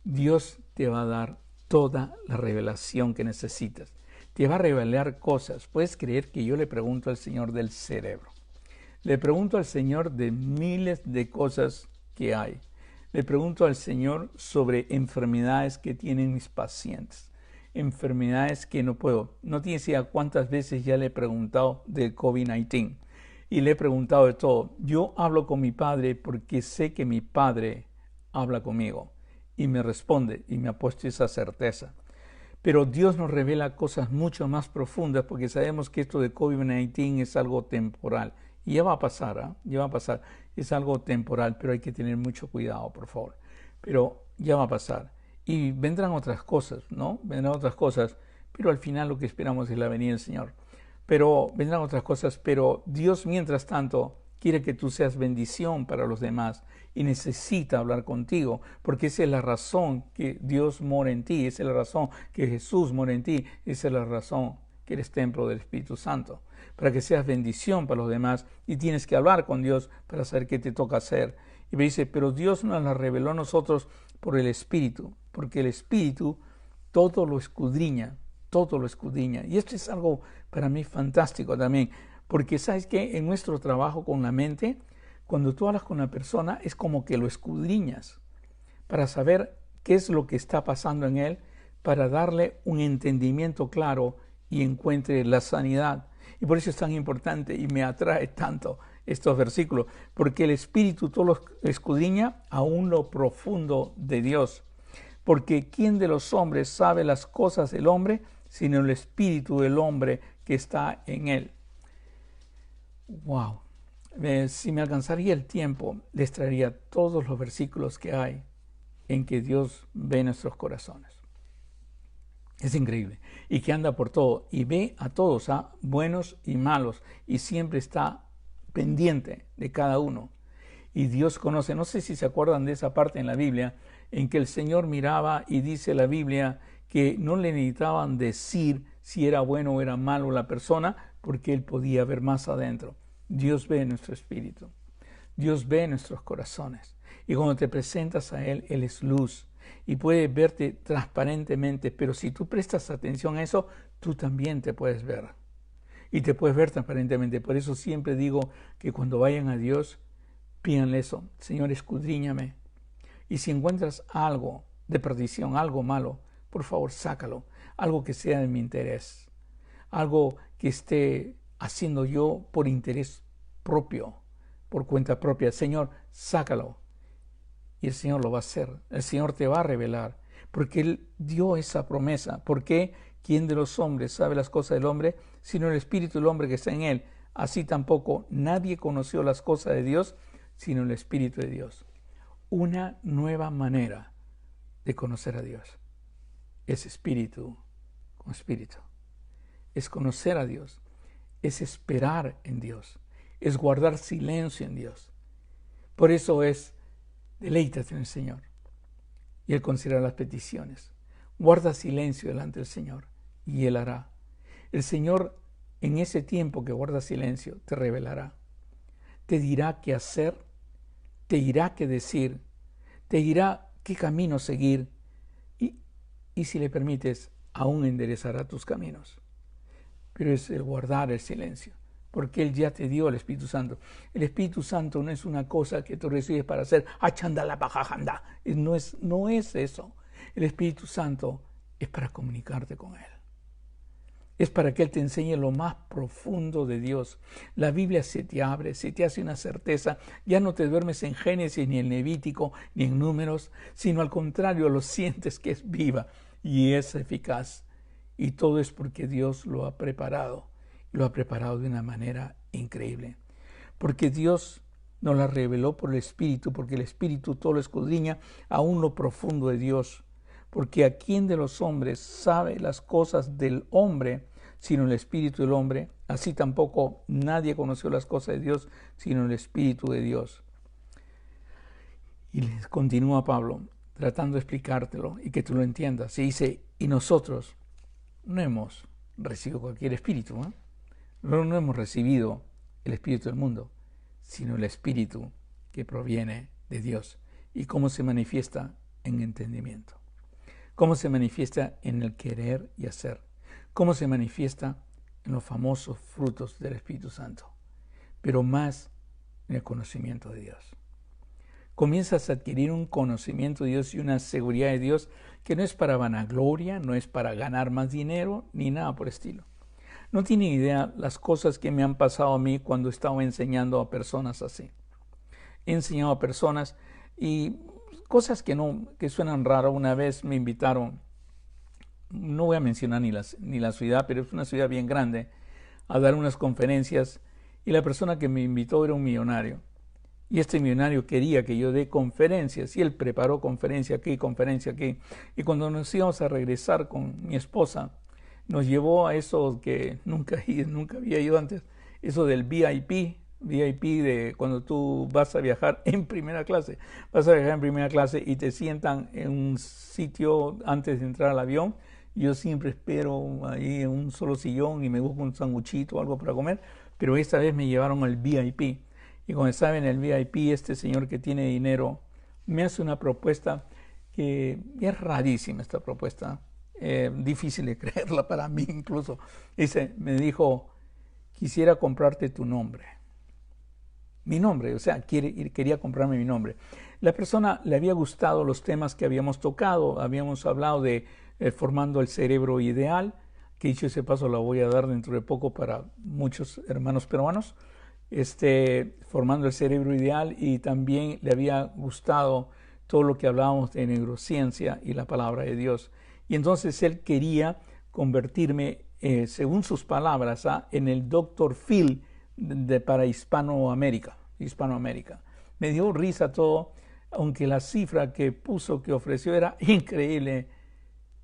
Dios te va a dar toda la revelación que necesitas. Te va a revelar cosas. Puedes creer que yo le pregunto al Señor del cerebro. Le pregunto al Señor de miles de cosas que hay. Le pregunto al Señor sobre enfermedades que tienen mis pacientes. Enfermedades que no puedo. No tienes idea cuántas veces ya le he preguntado del COVID-19. Y le he preguntado de todo. Yo hablo con mi Padre porque sé que mi Padre habla conmigo. Y me responde y me ha puesto esa certeza. Pero Dios nos revela cosas mucho más profundas porque sabemos que esto de COVID-19 es algo temporal. Y ya va a pasar, ¿eh? Ya va a pasar. Es algo temporal, pero hay que tener mucho cuidado, por favor. Pero ya va a pasar. Y vendrán otras cosas, ¿no? Vendrán otras cosas, pero al final lo que esperamos es la venida del Señor. Pero vendrán otras cosas, pero Dios, mientras tanto, quiere que tú seas bendición para los demás y necesita hablar contigo, porque esa es la razón que Dios mora en ti, esa es la razón que Jesús mora en ti, esa es la razón que eres templo del Espíritu Santo, para que seas bendición para los demás y tienes que hablar con Dios para saber qué te toca hacer. Y me dice, pero Dios nos la reveló a nosotros por el Espíritu, porque el Espíritu todo lo escudriña, todo lo escudriña. Y esto es algo para mí fantástico también, porque sabes que en nuestro trabajo con la mente, cuando tú hablas con una persona, es como que lo escudriñas para saber qué es lo que está pasando en él, para darle un entendimiento claro y encuentre la sanidad. Y por eso es tan importante y me atrae tanto estos versículos, porque el Espíritu todo lo escudriña aún lo profundo de Dios. Porque ¿quién de los hombres sabe las cosas del hombre, sino el Espíritu del hombre que está en él? Wow. Si me alcanzaría el tiempo, les traería todos los versículos que hay en que Dios ve nuestros corazones. Es increíble. Y que anda por todo y ve a todos, a buenos y malos, y siempre está pendiente de cada uno. Y Dios conoce, no sé si se acuerdan de esa parte en la Biblia, en que el Señor miraba y dice la Biblia que no le necesitaban decir si era bueno o era malo la persona, porque Él podía ver más adentro. Dios ve nuestro espíritu. Dios ve nuestros corazones. Y cuando te presentas a Él, Él es luz y puede verte transparentemente. Pero si tú prestas atención a eso, tú también te puedes ver. Y te puedes ver transparentemente. Por eso siempre digo que cuando vayan a Dios, pídanle eso. Señor, escudriñame. Y si encuentras algo de perdición, algo malo, por favor, sácalo. Algo que sea de mi interés. Algo que esté haciendo yo por interés propio, por cuenta propia. Señor, sácalo. Y el Señor lo va a hacer. El Señor te va a revelar. Porque Él dio esa promesa. Porque ¿quién de los hombres sabe las cosas del hombre, sino el espíritu del hombre que está en él? Así tampoco nadie conoció las cosas de Dios, sino el Espíritu de Dios. Una nueva manera de conocer a Dios es espíritu con espíritu. Es conocer a Dios. Es esperar en Dios. Es guardar silencio en Dios. Por eso es deleítate en el Señor. Y Él considera las peticiones. Guarda silencio delante del Señor y Él hará. El Señor en ese tiempo que guarda silencio te revelará. Te dirá qué hacer, te dirá qué decir, te dirá qué camino seguir y si le permites, aún enderezará tus caminos. Pero es el guardar el silencio, porque Él ya te dio el Espíritu Santo. El Espíritu Santo no es una cosa que tú recibes para hacer achandala pajajanda. No es eso. El Espíritu Santo es para comunicarte con Él. Es para que Él te enseñe lo más profundo de Dios. La Biblia se te abre, se te hace una certeza. Ya no te duermes en Génesis, ni en Levítico, ni en Números, sino al contrario, lo sientes que es viva y es eficaz. Y todo es porque Dios lo ha preparado. Lo ha preparado de una manera increíble. Porque Dios nos la reveló por el Espíritu, porque el Espíritu todo lo escudriña, aún lo profundo de Dios. Porque ¿a quién de los hombres sabe las cosas del hombre, sino el Espíritu del hombre? Así tampoco nadie conoció las cosas de Dios, sino el Espíritu de Dios. Y les continúa Pablo, tratando de explicártelo y que tú lo entiendas. Y dice, y nosotros no hemos recibido cualquier espíritu, ¿eh? No hemos recibido el espíritu del mundo, sino el espíritu que proviene de Dios. ¿Y cómo se manifiesta? En entendimiento. ¿Cómo se manifiesta? En el querer y hacer. ¿Cómo se manifiesta? En los famosos frutos del Espíritu Santo. Pero más en el conocimiento de Dios. Comienzas a adquirir un conocimiento de Dios y una seguridad de Dios que no es para vanagloria, no es para ganar más dinero, ni nada por el estilo. No tienen idea las cosas que me han pasado a mí cuando estaba enseñando a personas así. He enseñado a personas y cosas que suenan raras. Una vez me invitaron, no voy a mencionar ni la ciudad, pero es una ciudad bien grande, a dar unas conferencias y la persona que me invitó era un millonario. Y este millonario quería que yo dé conferencias y él preparó conferencia aquí, conferencia aquí. Y cuando nos íbamos a regresar con mi esposa, nos llevó a eso que nunca había ido antes, eso del VIP de cuando tú vas a viajar en primera clase. Vas a viajar en primera clase y te sientan en un sitio antes de entrar al avión. Yo siempre espero ahí en un solo sillón y me busco un sanguchito o algo para comer, pero esta vez me llevaron al VIP. Y cuando estaba en el VIP, este señor que tiene dinero me hace una propuesta que es rarísima esta propuesta. Difícil de creerla para mí incluso. Me dijo, quisiera comprarte tu nombre. Mi nombre, o sea, quería comprarme mi nombre. La persona le había gustado los temas que habíamos tocado. Habíamos hablado de formando el cerebro ideal, que dicho ese paso la voy a dar dentro de poco para muchos hermanos peruanos. Formando el cerebro ideal, y también le había gustado todo lo que hablábamos de neurociencia y la palabra de Dios. Y entonces él quería convertirme, según sus palabras, en el Dr. Phil para Hispanoamérica. Me dio risa todo, aunque la cifra que ofreció era increíble.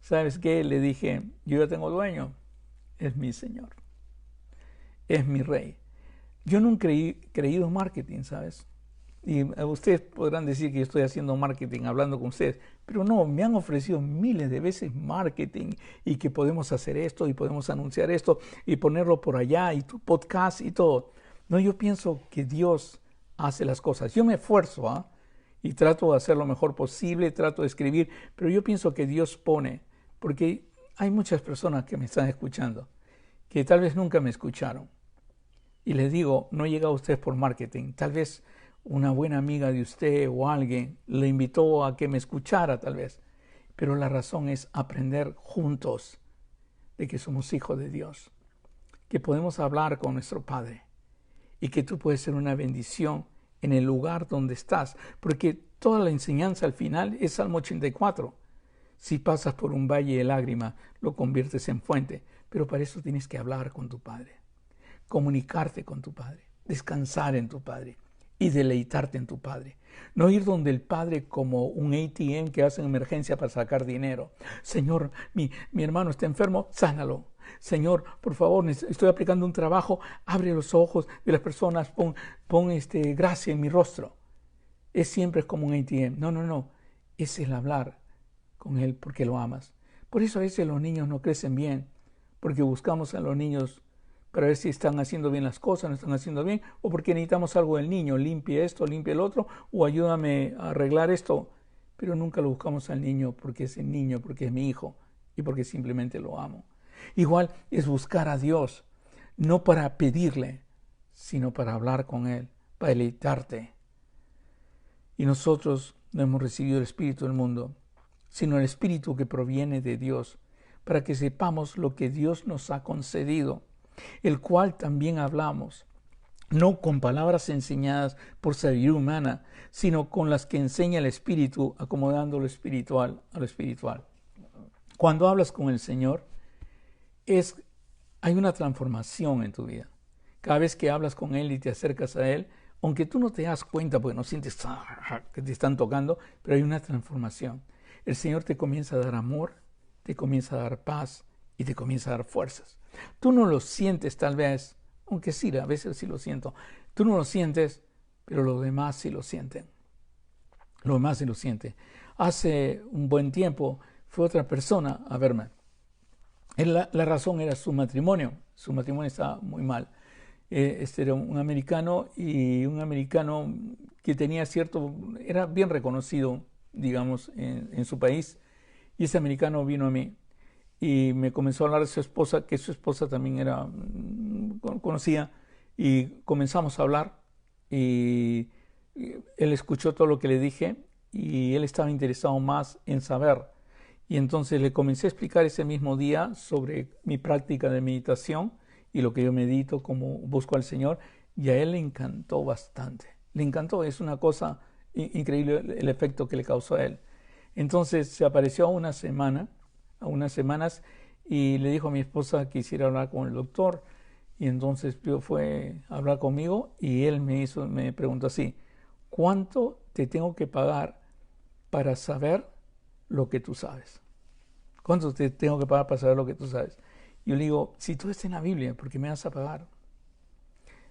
¿Sabes qué? Le dije, yo ya tengo dueño, es mi Señor, es mi Rey. Yo nunca he creído en marketing, ¿sabes? Y ustedes podrán decir que yo estoy haciendo marketing, hablando con ustedes, pero no, me han ofrecido miles de veces marketing y que podemos hacer esto y podemos anunciar esto y ponerlo por allá y tu podcast y todo. No, yo pienso que Dios hace las cosas. Yo me esfuerzo, y trato de hacer lo mejor posible, trato de escribir, pero yo pienso que Dios pone, porque hay muchas personas que me están escuchando, que tal vez nunca me escucharon. Y les digo, no llega a ustedes por marketing, tal vez una buena amiga de usted o alguien le invitó a que me escuchara tal vez, pero la razón es aprender juntos de que somos hijos de Dios, que podemos hablar con nuestro Padre y que tú puedes ser una bendición en el lugar donde estás, porque toda la enseñanza al final es Salmo 84. Si pasas por un valle de lágrimas, lo conviertes en fuente, pero para eso tienes que hablar con tu Padre, comunicarte con tu Padre, descansar en tu Padre y deleitarte en tu Padre. No ir donde el Padre como un ATM que hace emergencia para sacar dinero. Señor, mi hermano está enfermo, sánalo. Señor, por favor, estoy aplicando un trabajo, abre los ojos de las personas, pon gracia en mi rostro. Siempre es como un ATM. No. Es el hablar con Él porque lo amas. Por eso a veces los niños no crecen bien, porque buscamos a los niños para ver si están haciendo bien las cosas, no están haciendo bien, o porque necesitamos algo del niño, limpie esto, limpie el otro, o ayúdame a arreglar esto. Pero nunca lo buscamos al niño porque es el niño, porque es mi hijo y porque simplemente lo amo. Igual es buscar a Dios, no para pedirle, sino para hablar con Él, para deleitarte. Y nosotros no hemos recibido el Espíritu del mundo, sino el Espíritu que proviene de Dios, para que sepamos lo que Dios nos ha concedido, el cual también hablamos, no con palabras enseñadas por sabiduría humana, sino con las que enseña el Espíritu, acomodando lo espiritual a lo espiritual. Cuando hablas con el Señor, hay una transformación en tu vida. Cada vez que hablas con Él y te acercas a Él, aunque tú no te das cuenta porque no sientes que te están tocando, pero hay una transformación. El Señor te comienza a dar amor, te comienza a dar paz y te comienza a dar fuerzas. Tú no lo sientes tal vez, aunque sí, a veces sí lo siento. Tú no lo sientes, pero los demás sí lo sienten. Los demás sí lo sienten. Hace un buen tiempo fue otra persona a verme. La razón era su matrimonio. Su matrimonio estaba muy mal. Este era un americano y un americano que tenía era bien reconocido, digamos, en su país. Y ese americano vino a mí y me comenzó a hablar de su esposa, que su esposa también era conocida, y comenzamos a hablar y él escuchó todo lo que le dije y él estaba interesado más en saber. Y entonces le comencé a explicar ese mismo día sobre mi práctica de meditación y lo que yo medito, cómo busco al Señor, y a él le encantó bastante. Le encantó, es una cosa increíble el efecto que le causó a él. Entonces se apareció a unas semanas, y le dijo a mi esposa que quisiera hablar con el doctor, y entonces fue a hablar conmigo y él me preguntó así: ¿cuánto te tengo que pagar para saber lo que tú sabes? ¿Cuánto te tengo que pagar para saber lo que tú sabes? Yo le digo, si todo está en la Biblia, ¿por qué me vas a pagar?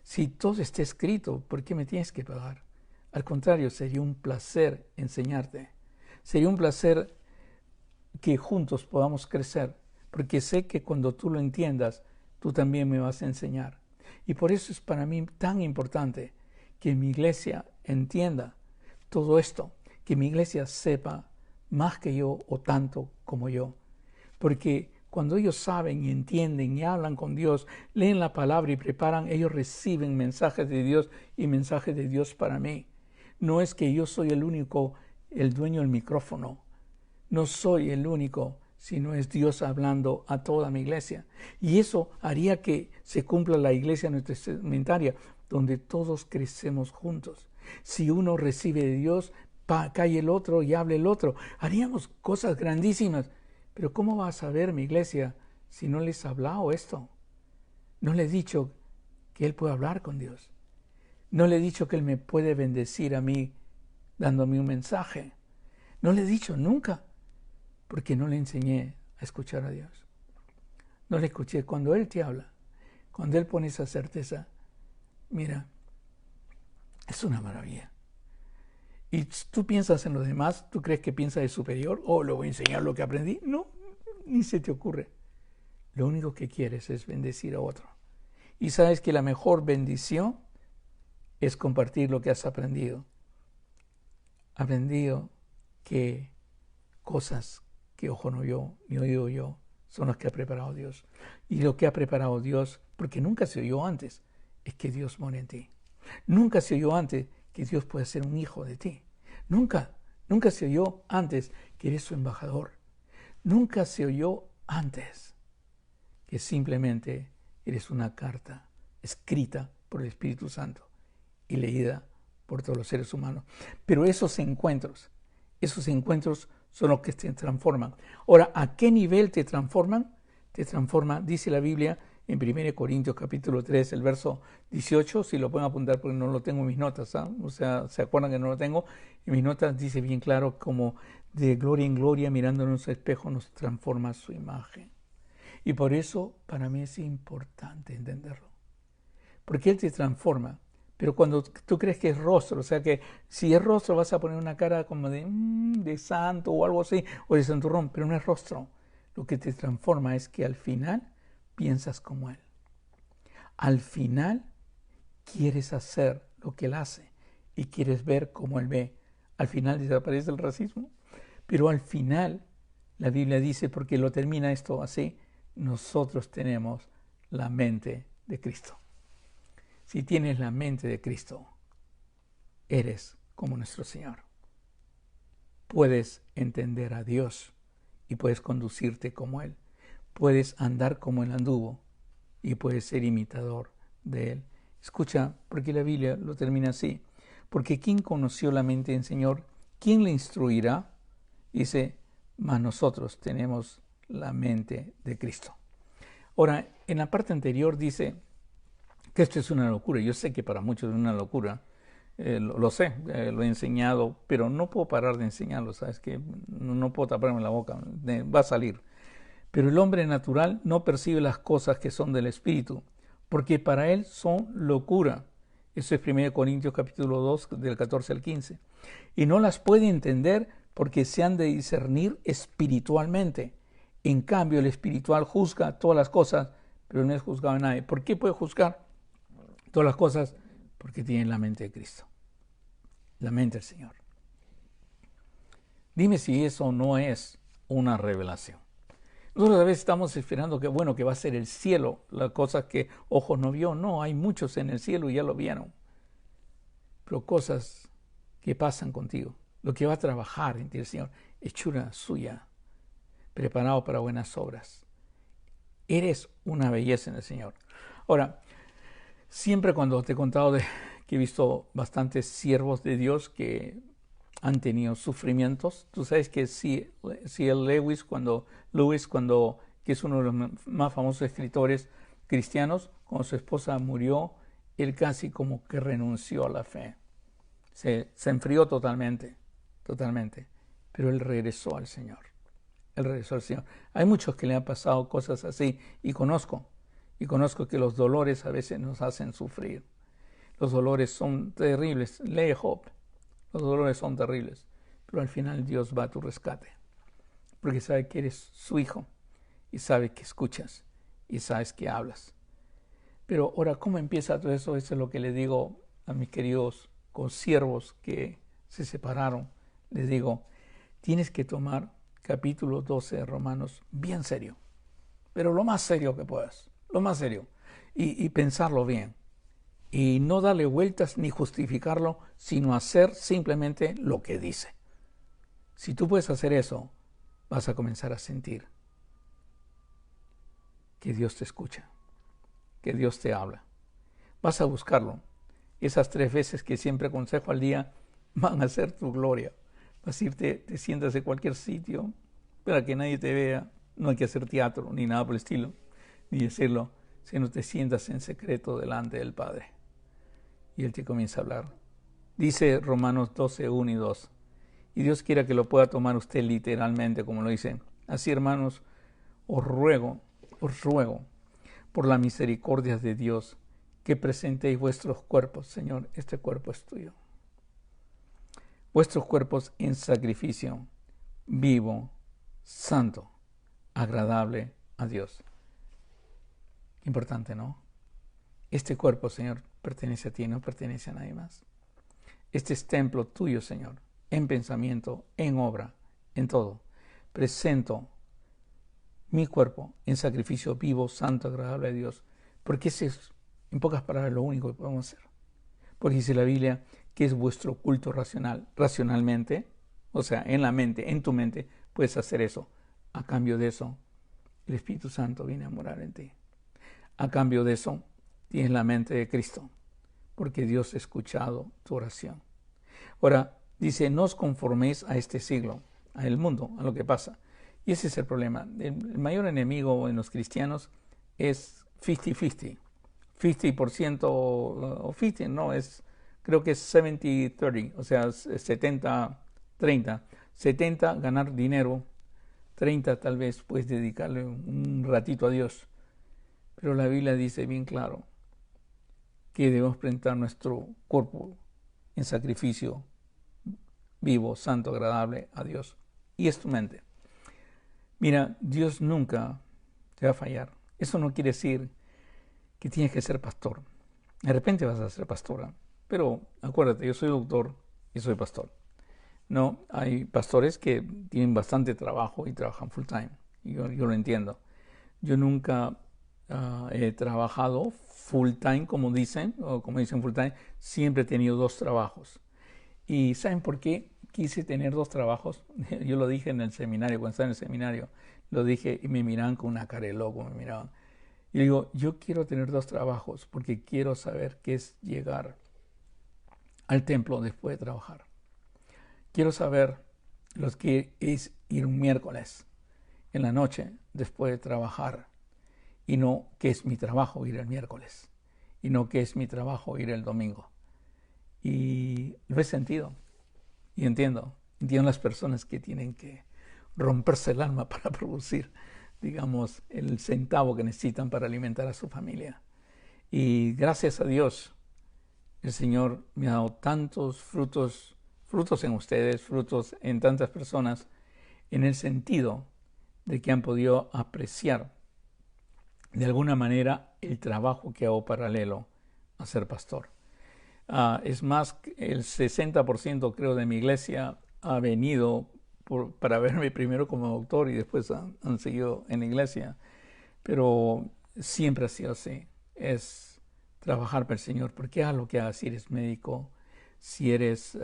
Si todo está escrito, ¿por qué me tienes que pagar? Al contrario, sería un placer enseñarte. Sería un placer que juntos podamos crecer, porque sé que cuando tú lo entiendas, tú también me vas a enseñar. Y por eso es para mí tan importante que mi iglesia entienda todo esto, que mi iglesia sepa más que yo o tanto como yo. Porque cuando ellos saben y entienden y hablan con Dios, leen la palabra y preparan, ellos reciben mensajes de Dios y mensajes de Dios para mí. No es que yo soy el único, el dueño del micrófono. No soy el único, sino es Dios hablando a toda mi iglesia. Y eso haría que se cumpla la iglesia nuestra donde todos crecemos juntos. Si uno recibe de Dios, cae el otro y hable el otro. Haríamos cosas grandísimas. Pero ¿cómo va a saber mi iglesia si no les he hablado esto? No le he dicho que Él puede hablar con Dios. No le he dicho que Él me puede bendecir a mí dándome un mensaje. No le he dicho nunca, porque no le enseñé a escuchar a Dios. No le escuché. Cuando Él te habla, cuando Él pone esa certeza, mira, es una maravilla. Y tú piensas en los demás, tú crees que piensas de superior, le voy a enseñar lo que aprendí. No, ni se te ocurre. Lo único que quieres es bendecir a otro. Y sabes que la mejor bendición es compartir lo que has aprendido. Aprendido que cosas que ojo no vio, ni oído yo, son las que ha preparado Dios. Y lo que ha preparado Dios, porque nunca se oyó antes, es que Dios mora en ti. Nunca se oyó antes que Dios puede ser un hijo de ti. Nunca se oyó antes que eres su embajador. Nunca se oyó antes que simplemente eres una carta escrita por el Espíritu Santo y leída por todos los seres humanos. Pero esos encuentros son los que te transforman. Ahora, ¿a qué nivel te transforman? Te transforma, dice la Biblia en 1 Corintios capítulo 3, el verso 18, si lo pueden apuntar porque no lo tengo en mis notas, o sea, ¿se acuerdan que no lo tengo? En mis notas dice bien claro como de gloria en gloria, mirándonos al espejo, nos transforma su imagen. Y por eso para mí es importante entenderlo. Porque Él te transforma. Pero cuando tú crees que es rostro, o sea que si es rostro vas a poner una cara como de santo o algo así, o de santurrón, pero no es rostro. Lo que te transforma es que al final piensas como Él. Al final quieres hacer lo que Él hace y quieres ver como Él ve. Al final desaparece el racismo, pero al final la Biblia dice, porque lo termina esto así, nosotros tenemos la mente de Cristo. Si tienes la mente de Cristo, eres como nuestro Señor. Puedes entender a Dios y puedes conducirte como Él. Puedes andar como Él anduvo y puedes ser imitador de Él. Escucha, porque la Biblia lo termina así. Porque ¿quién conoció la mente del Señor? ¿Quién le instruirá? Dice, mas nosotros tenemos la mente de Cristo. Ahora, en la parte anterior dice que esto es una locura. Yo sé que para muchos es una locura. Lo sé, lo he enseñado, pero no puedo parar de enseñarlo, ¿sabes? Que no puedo taparme la boca, va a salir. Pero el hombre natural no percibe las cosas que son del Espíritu, porque para él son locura. Eso es 1 Corintios capítulo 2, del 14 al 15. Y no las puede entender porque se han de discernir espiritualmente. En cambio, el espiritual juzga todas las cosas, pero no es juzgado a nadie. ¿Por qué puede juzgar todas las cosas? Porque tiene la mente de Cristo, la mente del Señor. Dime si eso no es una revelación. Nosotros a veces estamos esperando que, bueno, que va a ser el cielo, las cosas que ojos no vio. No, hay muchos en el cielo y ya lo vieron. Pero cosas que pasan contigo, lo que va a trabajar en ti el Señor, hechura suya, preparado para buenas obras. Eres una belleza en el Señor. Ahora, siempre cuando te he contado que he visto bastantes siervos de Dios que han tenido sufrimientos, tú sabes que C.L. Lewis, que es uno de los más famosos escritores cristianos, cuando su esposa murió, él casi como que renunció a la fe. Se enfrió totalmente, pero él regresó al Señor. Hay muchos que le han pasado cosas así y conozco que los dolores a veces nos hacen sufrir. Los dolores son terribles. Lee Job. Los dolores son terribles. Pero al final Dios va a tu rescate. Porque sabe que eres su hijo. Y sabe que escuchas. Y sabes que hablas. Pero ahora, ¿cómo empieza todo eso? Eso es lo que le digo a mis queridos consiervos que se separaron. Les digo, tienes que tomar capítulo 12 de Romanos bien serio. Pero lo más serio que puedas. Lo más serio. Y pensarlo bien. Y no darle vueltas ni justificarlo, sino hacer simplemente lo que dice. Si tú puedes hacer eso, vas a comenzar a sentir que Dios te escucha, que Dios te habla. Vas a buscarlo. Esas 3 veces que siempre aconsejo al día van a ser tu gloria. Vas a irte, te sientas en cualquier sitio para que nadie te vea. No hay que hacer teatro ni nada por el estilo, ni decirlo, sino te sientas en secreto delante del Padre. Y Él te comienza a hablar. Dice Romanos 12, 1 y 2. Y Dios quiera que lo pueda tomar usted literalmente, como lo dice. Así, hermanos, os ruego, por la misericordia de Dios, que presentéis vuestros cuerpos. Señor, este cuerpo es tuyo. vuestros cuerpos en sacrificio vivo, santo, agradable a Dios. Importante, ¿no? Este cuerpo, Señor, pertenece a ti, no pertenece a nadie más. Este es templo tuyo, Señor, en pensamiento, en obra, en todo. Presento mi cuerpo en sacrificio vivo, santo, agradable a Dios, porque ese es, en pocas palabras, lo único que podemos hacer. Porque dice la Biblia que es vuestro culto racional, racionalmente, o sea, en la mente, en tu mente, puedes hacer eso. A cambio de eso, el Espíritu Santo viene a morar en ti. A cambio de eso, tienes la mente de Cristo, porque Dios ha escuchado tu oración. Ahora, dice, no os conforméis a este siglo, al mundo, a lo que pasa. Y ese es el problema. El mayor enemigo en los cristianos es 50-50. 50% o 50, no, creo que es 70-30, o sea, 70-30. 70, ganar dinero. 30, tal vez puedes dedicarle un ratito a Dios. Pero la Biblia dice bien claro que debemos presentar nuestro cuerpo en sacrificio vivo, santo, agradable a Dios. Y es tu mente. Mira, Dios nunca te va a fallar. Eso no quiere decir que tienes que ser pastor. De repente vas a ser pastora. Pero acuérdate, yo soy doctor y soy pastor. No, hay pastores que tienen bastante trabajo y trabajan full time. Yo lo entiendo. Yo nunca he trabajado full time, como dicen, o como dicen full time. Siempre he tenido 2 trabajos. ¿Y saben por qué quise tener 2 trabajos? Yo lo dije en el seminario, cuando estaba en el seminario. Lo dije y me miraban con una cara de loco, me miraban. Y digo, yo quiero tener 2 trabajos porque quiero saber qué es llegar al templo después de trabajar. Quiero saber lo que es ir un miércoles en la noche después de trabajar y no qué es mi trabajo ir el miércoles y no qué es mi trabajo ir el domingo. Y lo he sentido y entiendo las personas que tienen que romperse el alma para producir, digamos, el centavo que necesitan para alimentar a su familia. Y gracias a Dios, el Señor me ha dado tantos frutos en ustedes, frutos en tantas personas, en el sentido de que han podido apreciar de alguna manera el trabajo que hago paralelo a ser pastor. Es más, el 60% creo de mi iglesia ha venido para verme primero como doctor y después han seguido en la iglesia. Pero siempre ha sido así. Es trabajar para el Señor. Porque haz lo que hagas, si eres médico, si eres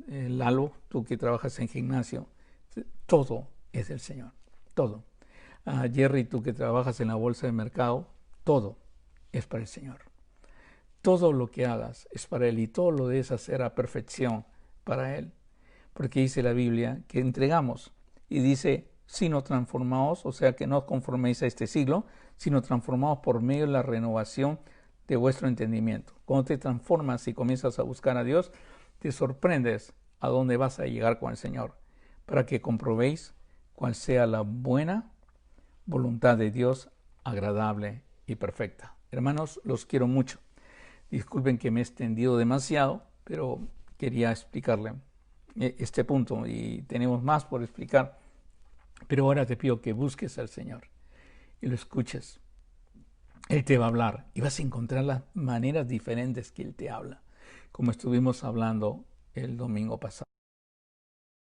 Lalo, tú que trabajas en gimnasio, todo es del Señor. Todo. Jerry, tú que trabajas en la bolsa de mercado, todo es para el Señor. Todo lo que hagas es para Él y todo lo debes hacer a perfección para Él. Porque dice la Biblia que entregamos y dice, sino transformaos, o sea que no os conforméis a este siglo, sino transformaos por medio de la renovación de vuestro entendimiento. Cuando te transformas y comienzas a buscar a Dios, te sorprendes a dónde vas a llegar con el Señor, para que comprobéis cuál sea la buena voluntad de Dios, agradable y perfecta. Hermanos, los quiero mucho. Disculpen que me he extendido demasiado, pero quería explicarle este punto y tenemos más por explicar. Pero ahora te pido que busques al Señor y lo escuches. Él te va a hablar y vas a encontrar las maneras diferentes que Él te habla, como estuvimos hablando el domingo pasado.